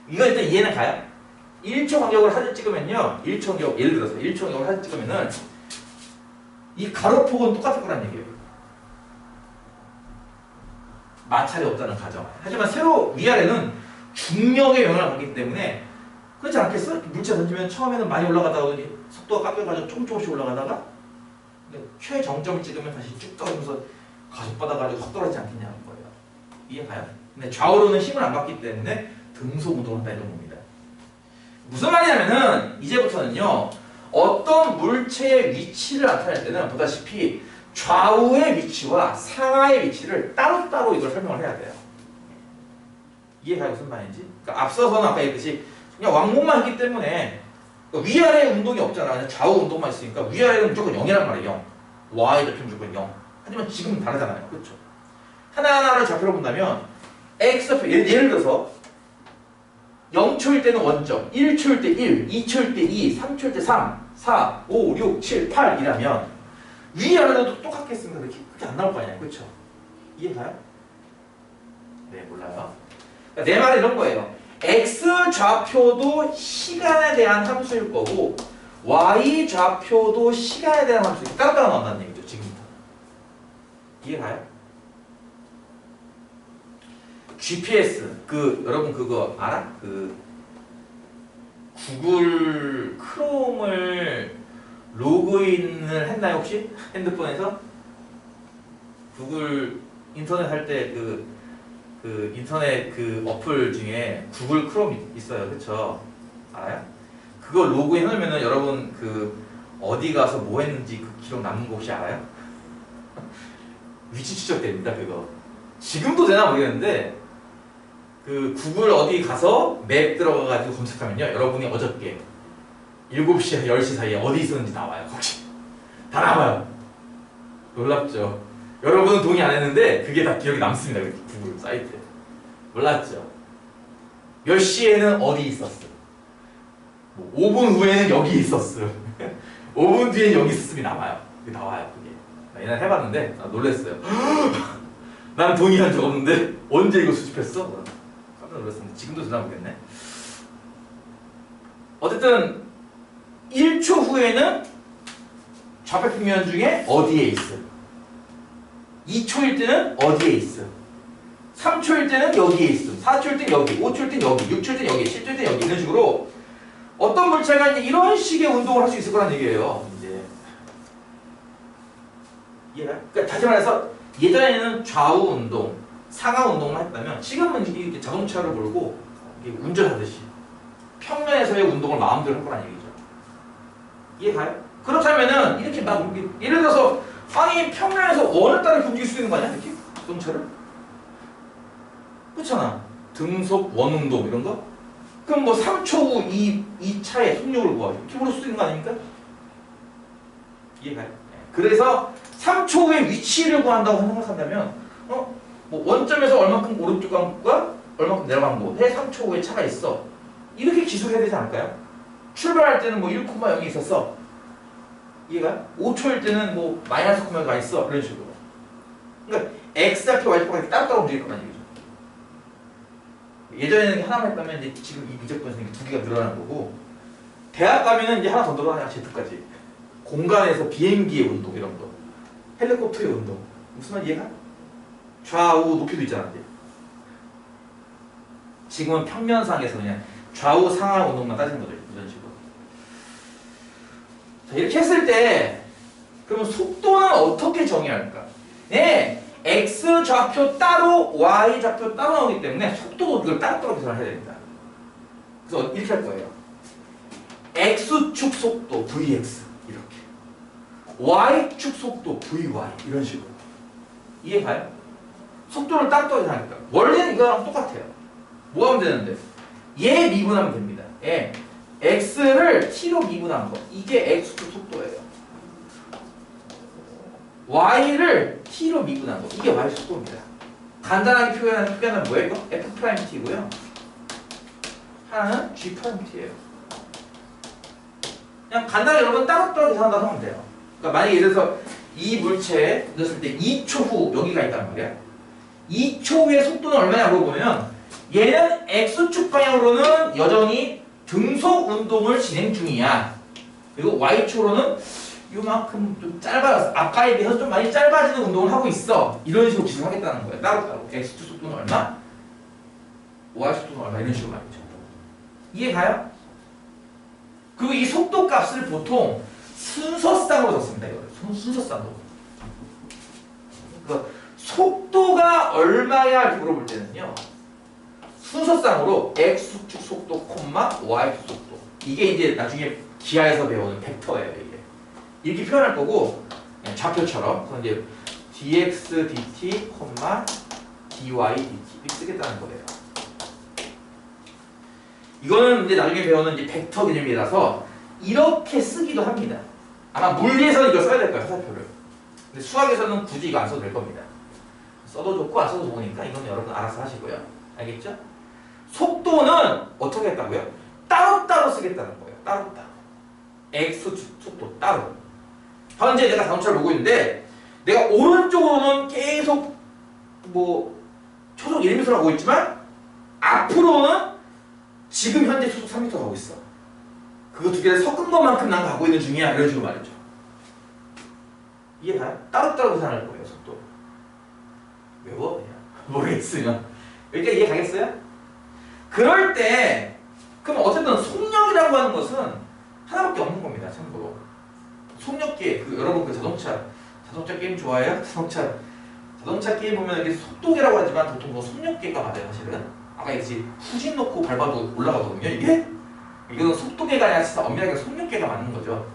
이거 일단 이해는 가요? 1초 간격으로 사진 찍으면요 1초 간격 예를 들어서 1초 간격으로 사진 찍으면은 이 가로폭은 똑같을 거란 얘기예요. 마찰이 없다는 가정. 하지만 세로 위아래는 중력의 영향을 받기 때문에 그렇지 않겠어? 물체 던지면 처음에는 많이 올라가다가 속도가 깎여가지고 조금씩 올라가다가 최정점을 찍으면 다시 쭉 떨어지면서 가속받아가지고 확 떨어지지 않겠냐는 거예요. 이해가요? 근데 좌우로는 힘을 안 받기 때문에 등속 운동을 한다 이런 겁니다. 무슨 말이냐면은 이제부터는요 어떤 물체의 위치를 나타낼 때는 보다시피 좌우의 위치와 상하의 위치를 따로따로 이걸 설명을 해야 돼요. 이해가요? 무슨 말인지? 그러니까 앞서서는 아까 얘기했듯이 그냥 왕복만 했기 때문에 그러니까 위아래 운동이 없잖아. 그냥 좌우 운동만 있으니까 위아래는 무조건 0이란 말이에요. 0. y 좌표 무조건 0. 하지만 지금은 다르잖아요. 그렇죠? 하나하나를 좌표로 본다면 x 좌표 예를 들어서 0초일 때는 원점, 1초일 때 1, 2초일 때 2, 3초일 때 3, 4, 5, 6, 7, 8이라면 위아래도 똑같겠습니다. 그렇게 안 나올 거 아니에요. 그렇죠? 이해가요? 네, 몰라요. 그러니까 내 말은 이런 거예요. x 좌표도 시간에 대한 함수일 거고 y 좌표도 시간에 대한 함수 따로따로 나온다는 얘기죠. 지금부터. 이해가요? GPS 여러분 그거 알아? 구글 크롬을 로그인을 했나요 혹시? 핸드폰에서? 구글 인터넷 할 때 인터넷 어플 중에 구글 크롬 있어요. 그쵸? 알아요? 그거 로그인 하면은 여러분 어디 가서 뭐 했는지 그 기록 남는 거 혹시 알아요? 위치 추적됩니다. 그거. 지금도 되나 모르겠는데 구글 어디 가서 맵 들어가가지고 검색하면요 여러분이 어저께 7시에서 10시 사이에 어디 있었는지 나와요. 거기 다 나와요. 놀랍죠? 여러분은 동의 안 했는데 그게 다 기억이 남습니다. 구글 사이트에. 몰랐죠? 몇 시에는 어디 있었어. 뭐 5분 후에는 여기 있었어. 5분 뒤에는 여기 있었음이 나와요. 그게 나와요. 그게. 나 옛날에 해봤는데 놀랬어요. 난 동의한 적 없는데 언제 이거 수집했어? 깜짝 놀랐습니다. 지금도 되나 모르겠네. 어쨌든 1초 후에는 좌표 평면 중에 어디에 있어. 2초일 때는 어디에 있어. 3초일 때는 여기에 있어. 4초일 때는 여기, 5초일 때는 여기, 6초일 때는 여기, 7초일 때는 여기 이런 식으로 어떤 물체가 이제 이런 식의 운동을 할 수 있을 거란 얘기예요. 이제 이해가? 그러니까 다시 말해서 예전에는 좌우 운동, 상하 운동만 했다면 지금은 이게 자동차를 몰고 이게 운전하듯이 평면에서의 운동을 마음대로 할 거란 얘기죠. 이해가요? 그렇다면은 이렇게 막 예를 들어서 아니 평면에서 원을 따라 움직일 수 있는 거 아니야? 이렇게 자동차를? 그렇잖아. 등속 원 운동 이런 거? 그럼 뭐 3초 후 이 차의 속력을 구하죠. 이렇게 물을 수도 있는 거 아닙니까? 이해가요? 그래서 3초 후에 위치를 구한다고 생각한다면 뭐 원점에서 얼마큼 오른쪽 간과 얼마큼 내려간 곳에 3초 후에 차가 있어. 이렇게 기술해야 되지 않을까요? 출발할 때는 뭐 1,0이 있었어. 이해가요? 5초일 때는 뭐 마이너스 0가 있어. 이런 식으로. 그러니까 X좌표, Y좌표가 이렇게 따로따로 움직일 거란 얘기죠. 예전에는 하나만 했다면 이제 지금 이 미적 분석이 두 개가 늘어나는 거고, 대학 가면은 이제 하나 더 늘어나냐, Z까지. 공간에서 비행기의 운동 이런 거, 헬리콥터의 운동. 무슨 말 이해가? 좌우 높이도 있잖아. 이제. 지금은 평면상에서 그냥 좌우 상하 운동만 따지는 거죠. 이런 식으로. 자, 이렇게 했을 때 그러면 속도는 어떻게 정의해야 할까? 네, X 좌표 따로 Y 좌표 따로 나오기 때문에 속도도 이걸 따로따로 계산을 해야 됩니다. 그래서 이렇게 할 거예요. X축 속도 Vx 이렇게, Y축 속도 Vy 이런 식으로. 이해가요? 속도를 따로따로 계산하니까 원래는 이거랑 똑같아요. 뭐 하면 되는데? 얘 미분하면 됩니다. 예. X를 T로 미분한 거. 이게 X축 속도예요. Y를 T로 미분한 거. 이게 Y 속도입니다. 간단하게 표현하면 뭐예요? 이거? F'T고요. 하나는 G'T예요. 그냥 간단하게 여러분 따로따로 계산한다고 하면 돼요. 그러니까 만약에 예를 들어서 이 물체에 넣었을 때 2초 후 여기가 있단 말이야. 2초 후의 속도는 얼마냐고 보면 얘는 X축 방향으로는 여전히 등속 운동을 진행 중이야. 그리고 Y축으로는 요만큼 좀 짧아졌어. 아까에 비해서 좀 많이 짧아지는 운동을 하고 있어. 이런 식으로 기술하겠다는 거예요. 따로따로. X축 속도는 얼마? Y축 속도는 얼마? 이런 식으로 말이죠. 이해가요? 그리고 이 속도 값을 보통 순서쌍으로 적습니다. 이거를. 순서쌍으로. 그러니까 속도가 얼마야 이렇게 물어볼 때는요. 순서쌍으로 X축 속도, Y축 속도. 이게 이제 나중에 기하에서 배우는 벡터예요. 이게. 이렇게 표현할 거고, 좌표처럼. 그래서 이제 dx, dt, dy, dt 이렇게 쓰겠다는 거예요. 이거는 이제 나중에 배우는 이제 벡터 개념이라서 이렇게 쓰기도 합니다. 아마 물리에서는 이걸 써야 될 거예요, 화살표를. 근데 수학에서는 굳이 이거 안 써도 될 겁니다. 써도 좋고 안 써도 좋으니까 이건 여러분 알아서 하시고요. 알겠죠? 속도는 어떻게 했다고요? 따로따로 쓰겠다는 거예요. 따로따로. X 속도 따로. 현재 내가 자동차를 보고 있는데 내가 오른쪽으로는 계속 뭐 초속 1m를 가고 있지만 앞으로는 지금 현재 초속 3m 가고 있어. 그거 두 개를 섞은 것만큼 난 가고 있는 중이야. 이런 식으로 말이죠. 이해가요? 따로따로 계산할 거예요. 속도. 외워? 그냥. 모르겠으면. 여기까지 이해 가겠어요? 그럴 때 그럼 어쨌든 속력이라고 하는 것은 하나밖에 없는 겁니다. 참고로. 속력계. 여러분 그 자동차 게임 좋아해요? 자동차 게임 보면 이게 속도계라고 하지만 보통 뭐 속력계가 맞아요. 사실은. 아까 얘기했지. 후진 놓고 밟아도 올라가거든요. 이게? 이거는 속도계가 아니라 진짜 엄밀하게 속력계가 맞는 거죠.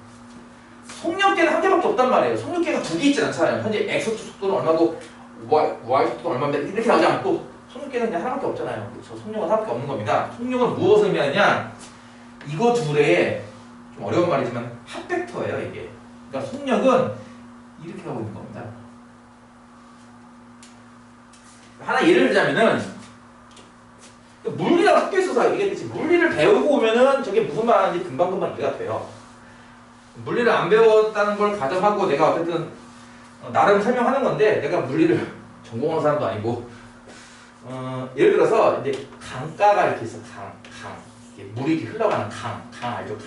속력계는 한 개밖에 없단 말이에요. 속력계가 두 개 있진 않잖아요. 현재 X축 속도는 얼마고 Y 속도는 얼마인데 이렇게 나오지 않고 속력계는 그냥 하나밖에 없잖아요. 그렇죠? 속력은 하나밖에 없는 겁니다. 속력은 무엇을 의미하느냐? 이거 둘의 좀 어려운 말이지만 합벡터예요. 이게. 그러니까 속력은 이렇게 가고 있는 겁니다. 하나 예를 들자면은 물리랑 학교에서 얘기했듯이 물리를 배우고 오면은 저게 무슨 말하는지 금방금방 이해가 돼요. 물리를 안 배웠다는 걸 가정하고 내가 어쨌든 나름 설명하는 건데 내가 물리를 전공하는 사람도 아니고 예를 들어서 이제 강가가 이렇게 있어. 강 이렇게 물이 이렇게 흘러가는 강 알죠?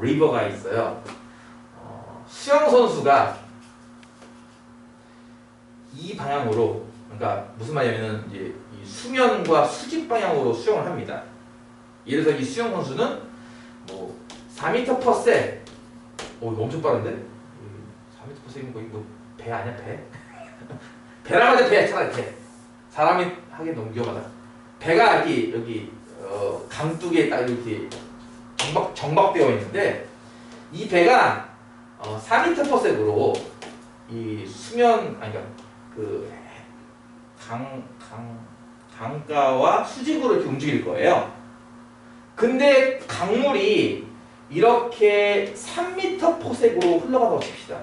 리버가 있어요. 수영 선수가 이 방향으로, 그러니까 무슨 말이냐면은 이제 이 수면과 수직 방향으로 수영을 합니다. 예를 들어서 이 수영 선수는 뭐 4m/s, 이거 엄청 빠른데? 4m/s면 거의 뭐 배 아니야, 배? 배라고 하자, 배, 차라리 배. 사람이 하기엔 너무 위험하다. 배가 여기 강둑에 딱 이렇게 정박되어 있는데 이 배가 4m/s로 이 수면, 아니 그러니까 그 강가와 수직으로 이렇게 움직일 거예요. 근데 강물이 이렇게 3m/s로 흘러가다고 칩시다.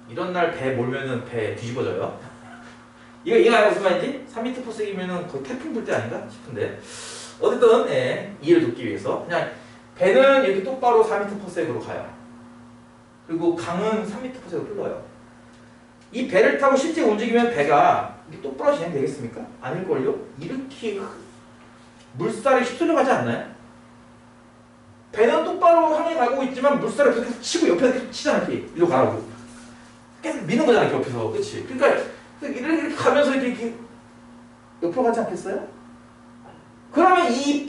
이런 날 배 몰면은 배 뒤집어져요. 이해가 무슨 말인지? 3m/s이면은 거의 태풍 불 때 아닌가 싶은데. 어쨌든 이해를 돕기 위해서 그냥 배는 이렇게 똑바로 4m/s로 가요. 그리고 강은 3m/s로 흘러요. 이 배를 타고 실제 움직이면 배가 이렇게 똑바로 진행되겠습니까? 아닐걸요? 이렇게 물살이 휩쓸려 가지 않나요? 배는 똑바로 향해 가고 있지만 물살을 계속 치고 옆에서 계속 치잖아. 이리로 가라고. 계속 미는 거잖아. 이렇게 옆에서. 그치? 그러니까 이렇게 가면서 이렇게 옆으로 가지 않겠어요? 그러면 이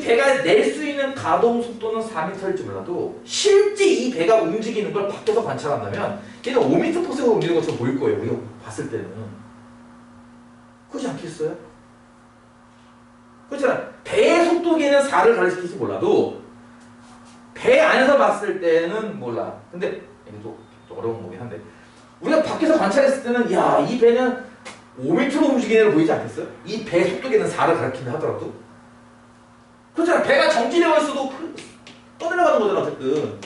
배가 낼 수 있는 가동 속도는 4m일지 몰라도 실제 이 배가 움직이는 걸 밖에서 관찰한다면 얘는 5m/s로 움직이는 것처럼 보일 거예요. 우리가 봤을 때는. 그렇지 않겠어요? 그렇잖아. 배의 속도계는 4를 가리킬지 몰라도 배 안에서 봤을 때는 몰라. 근데 이게 또 어려운 거긴 한데 우리가 밖에서 관찰했을 때는 야, 이 배는 5m로 움직이는 걸 보이지 않겠어요? 이 배 속도계는 4를 가리킨다 하더라도. 그렇잖아. 배가 정지되어 있어도 떠내려가는 거잖아. 어쨌든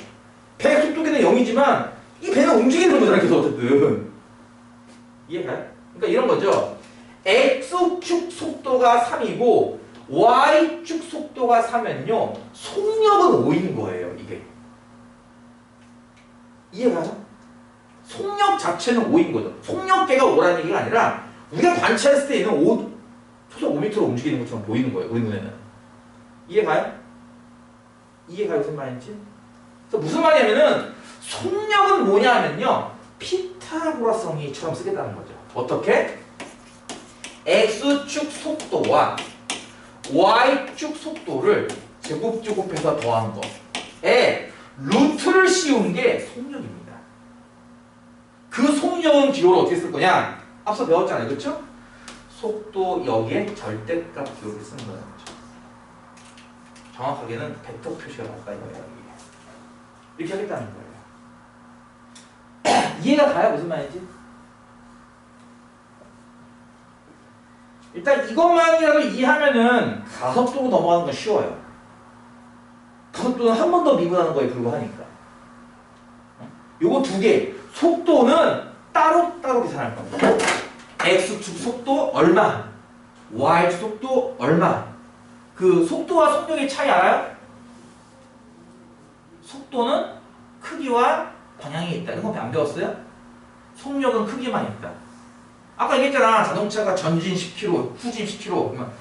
배 속도계는 0이지만 이 배는 움직이는 거잖아. 그래서 어쨌든 이해가요? 그러니까 이런 거죠. X축 속도가 3이고 Y축 속도가 3면요 속력은 5인 거예요. 이게 이해가죠? 속력 자체는 5인 거죠. 속력계가 5라는 얘기가 아니라 우리가 관찰했을 때 얘는 초속 5m로 움직이는 것처럼 보이는 거예요. 우리 눈에는. 이해가요? 이해가요? 무슨 말인지? 그래서 무슨 말이냐면은 속력은 뭐냐면요 피타고라성이처럼 쓰겠다는 거죠. 어떻게? X축 속도와 Y축 속도를 제곱해서 더한 거에 루트를 씌운 게 속력입니다. 그 속력은 기호를 어떻게 쓸 거냐? 앞서 배웠잖아요. 그렇죠? 속도 여기에 절대값 기호를 쓰는 거예요. 정확하게는 벡터 표시가 맞다 이거예요. 이렇게 하겠다는 거예요. 이해가 가요? 무슨 말인지? 일단 이것만이라도 이해하면은 가속도로 넘어가는 건 쉬워요. 가속도는 한 번 더 미분하는 거에 불과하니까. 요거 두 개. 속도는 따로따로 계산할 겁니다. X축 속도 얼마, Y축 속도 얼마. 그 속도와 속력의 차이 알아요? 속도는 크기와 방향이 있다. 이런 거 안 배웠어요? 속력은 크기만 있다. 아까 얘기했잖아. 자동차가 전진 10km, 후진 10km. 그러면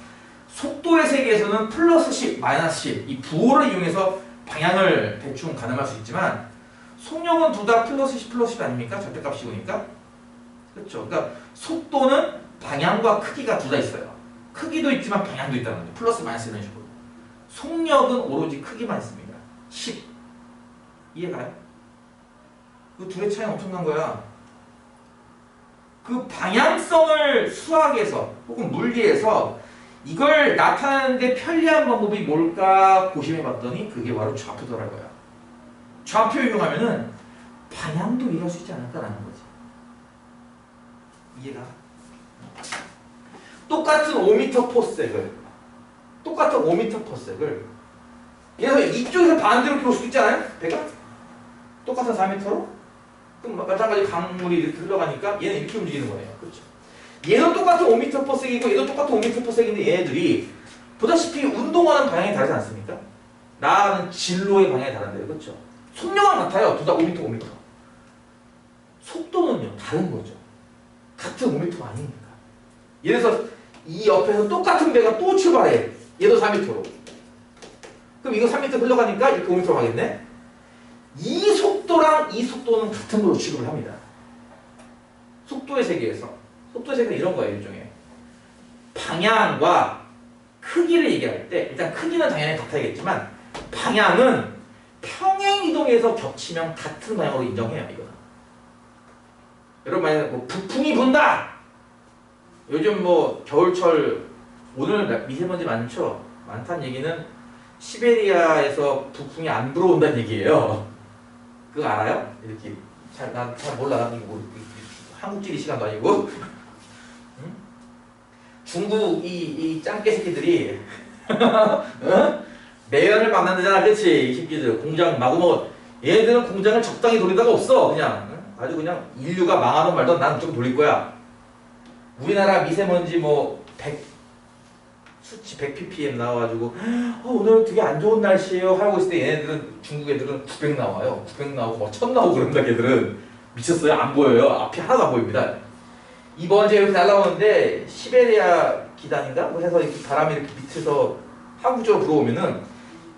속도의 세계에서는 플러스 10, 마이너스 10. 이 부호를 이용해서 방향을 대충 가늠할 수 있지만 속력은 둘 다 플러스 10, 플러스 10 아닙니까? 절대값이오니까. 그렇죠. 그러니까 속도는 방향과 크기가 둘 다 있어요. 크기도 있지만 방향도 있다는 거죠. 플러스 마이너스 이런 식으로. 속력은 오로지 크기만 있습니다. 10. 이해가요? 그 둘의 차이는 엄청난 거야. 그 방향성을 수학에서 혹은 물리에서 이걸 나타내는데 편리한 방법이 뭘까 고심해 봤더니 그게 바로 좌표더라고요. 좌표 이용하면은 방향도 이해할 수 있지 않을까라는 거지. 이해가? 똑같은 5m/s를 그래서 이쪽에서 반대로 볼 수도 있잖아요. 배가 똑같은 4m로 그럼 마찬가지 강물이 이렇게 흘러가니까 얘는 이렇게 움직이는 거예요. 그렇죠? 얘도 똑같은 5m/s이고 얘도 똑같은 5m/s인데 얘네들이 보다시피 운동하는 방향이 다르지 않습니까? 나가는 진로의 방향이 다른데요. 그렇죠? 속력은 같아요. 둘 다 5m, 5m. 속도는요 다른 거죠. 같은 5m가 아니니까. 예를 들어서 이 옆에서 똑같은 배가 또 출발해. 얘도 4m로. 그럼 이거 3m 흘러가니까 이렇게 5m로 가겠네? 이 속도랑 이 속도는 같은 걸로 취급을 합니다. 속도의 세계에서. 속도의 세계는 이런 거예요. 일종의. 방향과 크기를 얘기할 때 일단 크기는 당연히 같아야겠지만 방향은 평행이동에서 겹치면 같은 방향으로 인정해요. 이거는. 여러분 만약에 뭐 북풍이 분다! 요즘 뭐 겨울철 오늘 미세먼지 많다는 얘기는 시베리아에서 북풍이 안 불어온다는 얘기예요. 그거 알아요? 이렇게 난 잘 몰라. 이거 뭐 한국지리 시간도 아니고 중국 이 짱깨 새끼들이 어? 매연을 만든다잖아, 그렇지? 이 새끼들 공장 마구마구 얘네들은 공장을 적당히 돌리다가 없어. 그냥 아주 그냥 인류가 망하든 말든 난 좀 돌릴 거야. 우리나라 미세먼지 뭐 100 수치 100 ppm 나와가지고 오늘 되게 안 좋은 날씨예요 하고 있을 때 얘네들은 중국 애들은 900 나와요. 900 나오고 뭐 1000 나오고 그런다. 걔들은 미쳤어요. 안 보여요. 앞이 하나도 안 보입니다. 이번 주에 이렇게 날라오는데 시베리아 기단인가? 뭐 해서 이렇게 바람이 이렇게 밑에서 한국 쪽으로 불어오면은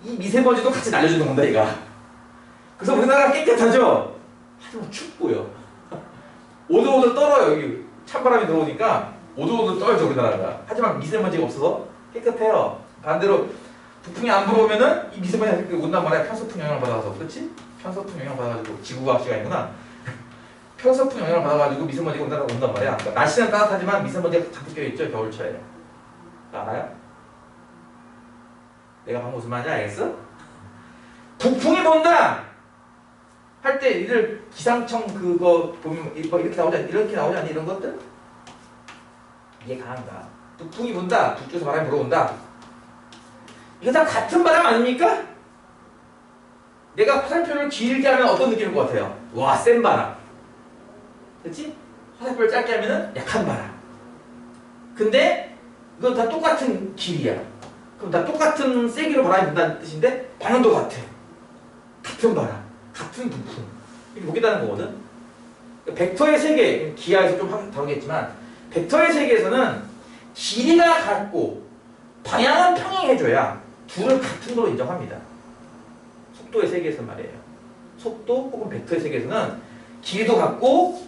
이 미세먼지도 같이 날려주는 겁니다, 얘가. 그래서 우리나라가 깨끗하죠? 하지만 춥고요. 오들오들 떨어요. 여기 찬바람이 들어오니까 오들오들 떨죠, 우리나라가. 하지만 미세먼지가 없어서 깨끗해요. 반대로 북풍이 안 불어오면은 이 미세먼지가 온단 말이야. 편서풍 영향을 받아서. 그렇지? 편서풍 영향을 받아가지고 지구과학시가 아니구나. 편서풍 영향을 받아가지고 미세먼지가 온단 말이야. 그러니까 날씨는 따뜻하지만 미세먼지가 잔뜩 껴있죠, 겨울철에. 알아요? 내가 방금 무슨 말인지 알겠어? 북풍이 분다! 할 때 이들 기상청 그거 보면 이렇게 나오지 않니? 이렇게 나오지 않니? 이런 것들? 이게 강한가? 북풍이 분다. 북쪽에서 바람이 불어온다. 이거 다 같은 바람 아닙니까? 내가 화살표를 길게 하면 어떤 느낌일 것 같아요? 와, 센 바람. 그렇지? 화살표를 짧게 하면 약한 바람. 근데 이건 다 똑같은 길이야. 그럼 다 똑같은 세기로 바람이 분다는 뜻인데 방향도 같아. 같은 바람, 같은 부품. 이렇게 보겠다는 거거든. 벡터의 세계, 기하에서 좀 다루겠지만 벡터의 세계에서는 길이가 같고 방향은 평행해줘야 둘을 같은 거로 인정합니다. 속도의 세계에서 말이에요. 속도 혹은 벡터의 세계에서는 길이도 같고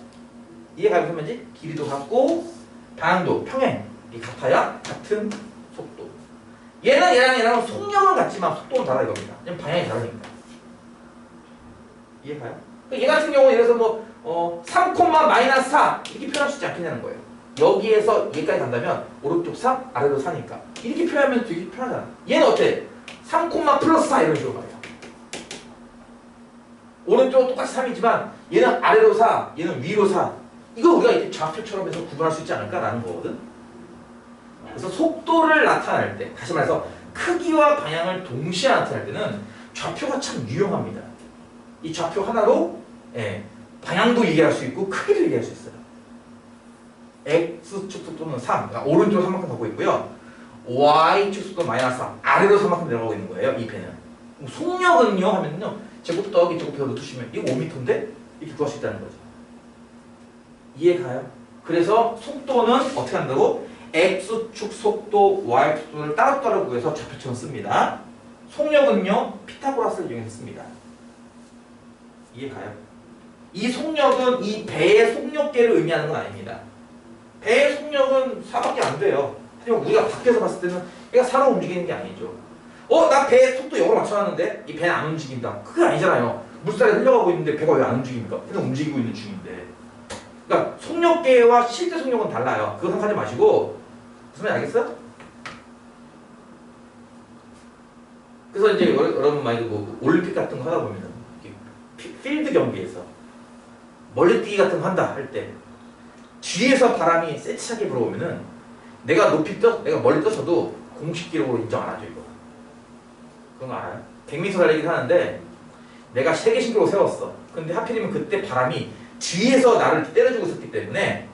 이해가 무슨 말인지? 길이도 같고 방향도 평행이 같아야 같은 속도. 얘랑은 속력은 같지만 속도는 다르다 이겁니다. 왜냐면 방향이 다르니까. 이해가요? 얘 같은 경우는 예를 들어서 뭐 3,-4 이렇게 표현할 수 있지 않겠냐는 거예요. 여기에서 여기까지 간다면 오른쪽 3, 아래로 4니까 이렇게 표현하면 되게 편하잖아. 얘는 어때? 3,+4 이런 식으로 말이야. 오른쪽은 똑같이 3이지만 얘는 아래로 4, 얘는 위로 4. 이거 우리가 이렇게 좌표처럼 해서 구분할 수 있지 않을까라는 거거든. 그래서 속도를 나타낼 때, 다시 말해서 크기와 방향을 동시에 나타낼 때는 좌표가 참 유용합니다. 이 좌표 하나로 방향도 얘기할 수 있고 크기도 얘기할 수 있어요. X축 속도는 3, 그러니까 오른쪽으로 3만큼 가고 있고요. Y축 속도는 -3, 아래로 3만큼 내려가고 있는 거예요. 이 배는. 속력은요 하면요 제곱 더하기 제곱 배워 두시면 이거 5m인데 이렇게 구할 수 있다는 거죠. 이해가요? 그래서 속도는 어떻게 한다고? X축 속도, Y축 속도를 따로따로 구해서 좌표처럼 씁니다. 속력은요 피타고라스를 이용해서 씁니다. 이해가요? 이 속력은 이 배의 속력계를 의미하는 건 아닙니다. 배의 속력은 4밖에 안 돼요. 하지만 우리가 밖에서 봤을 때는 얘가 4로 움직이는 게 아니죠. 나 배 속도 0으로 맞춰놨는데 이 배는 안 움직인다. 그게 아니잖아요. 물살이 흘러가고 있는데 배가 왜 안 움직입니까? 배는 움직이고 있는 중인데. 그러니까 속력계와 실제 속력은 달라요. 그거 생각하지 마시고 무슨 말인지 알겠어요? 그래서 이제 여러분 많이 뭐 올림픽 같은 거 하다 보면 필드 경기에서 멀리뛰기 같은 거 한다 할 때 뒤에서 바람이 세차게 불어오면은 내가 멀리 떠서도 공식 기록으로 인정 안 하죠 이거. 그런 거 알아요? 100m 달리기를 하는데 내가 세계 신기록을 세웠어. 근데 하필이면 그때 바람이 뒤에서 나를 때려주고 있었기 때문에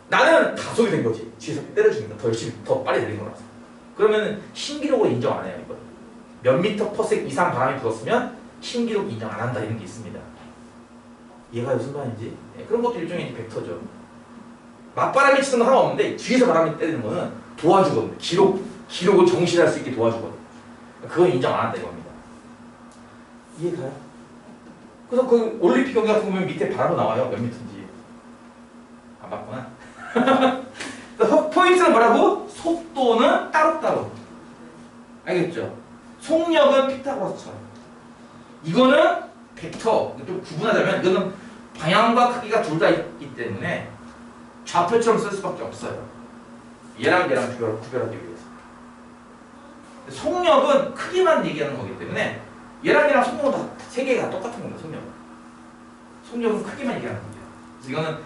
나는 가속이 된 거지. 뒤에서 때려주니까 더 열심히 더 빨리 달린 거라서. 그러면 신기록으로 인정 안 해요 이거. 몇 미터 퍼섹 이상 바람이 불었으면 신기록 인정 안 한다 이런 게 있습니다. 얘가 무슨 말인지? 그런 것도 일종의 벡터죠. 맞바람이 치는 건 하나 없는데 뒤에서 바람이 때리는 거는 도와주거든요. 기록을 정실할 수 있게 도와주거든요. 그건 인정 안 한다 이겁니다. 이해가요? 그래서 그 올림픽 경기 같은 거 보면 밑에 바람도 나와요. 몇 미터인지. 안 봤구나. 포인트는 뭐라고? 속도는 따로따로. 알겠죠? 속력은 피타고라스처럼. 이거는 벡터. 좀 구분하자면 이거는 방향과 크기가 둘 다 있기 때문에 좌표처럼 쓸 수밖에 없어요. 얘랑 구별하기 위해서. 속력은 크기만 얘기하는 거기 때문에 얘랑 속력은 다 세 개가 똑같은 겁니다. 속력은 크기만 얘기하는 거죠. 그래서 이거는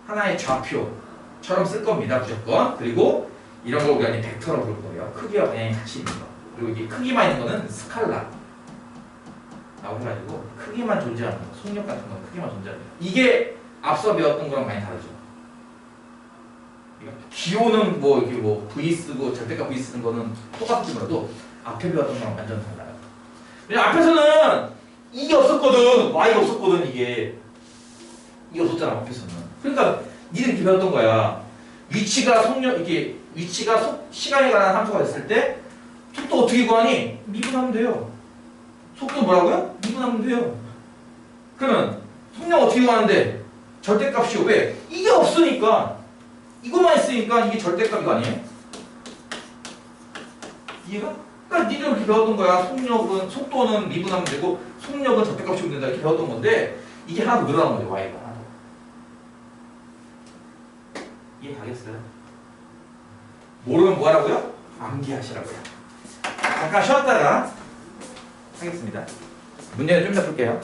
하나의 좌표처럼 쓸 겁니다. 무조건. 그리고 이런 걸 우리가 이제 벡터라고 부를 거예요. 크기와 방향이 같이 있는 거. 그리고 이게 크기만 있는 거는 스칼라 라고 해가지고 크기만 존재하는 거. 속력 같은 건 크기만 존재하는 거. 이게 앞서 배웠던 거랑 많이 다르죠. 기호는 뭐 이렇게 뭐 V 쓰고 절대값 V 쓰는 거는 똑같을지 몰라도 앞에 배웠던 거랑 완전 달라요. 왜냐면 앞에서는 이게 없었거든. Y가 없었거든. 이게 없었잖아 앞에서는. 그러니까 니들 이렇게 배웠던 거야. 위치가 속력 이게 위치가 시간에 관한 함수가 됐을 때 속도 어떻게 구하니? 미분하면 돼요. 속도 뭐라고요? 미분하면 돼요. 그러면 속력 어떻게 구하는데? 절대값이요. 왜? 이게 없으니까. 이거만 있으니까 이게 절대값이 아니에요? 이해가? 그러니까 니들 이렇게 배웠던 거야. 속도는 미분하면 되고 속력은 절대값이 오면 된다. 이렇게 배웠던 건데 이게 하나 더 늘어난 거죠. Y가 하나 더. 이해 가겠어요? 모르면 뭐 하라고요? 암기하시라고요. 잠깐 쉬었다가 하겠습니다. 문제는 좀 이따 풀게요.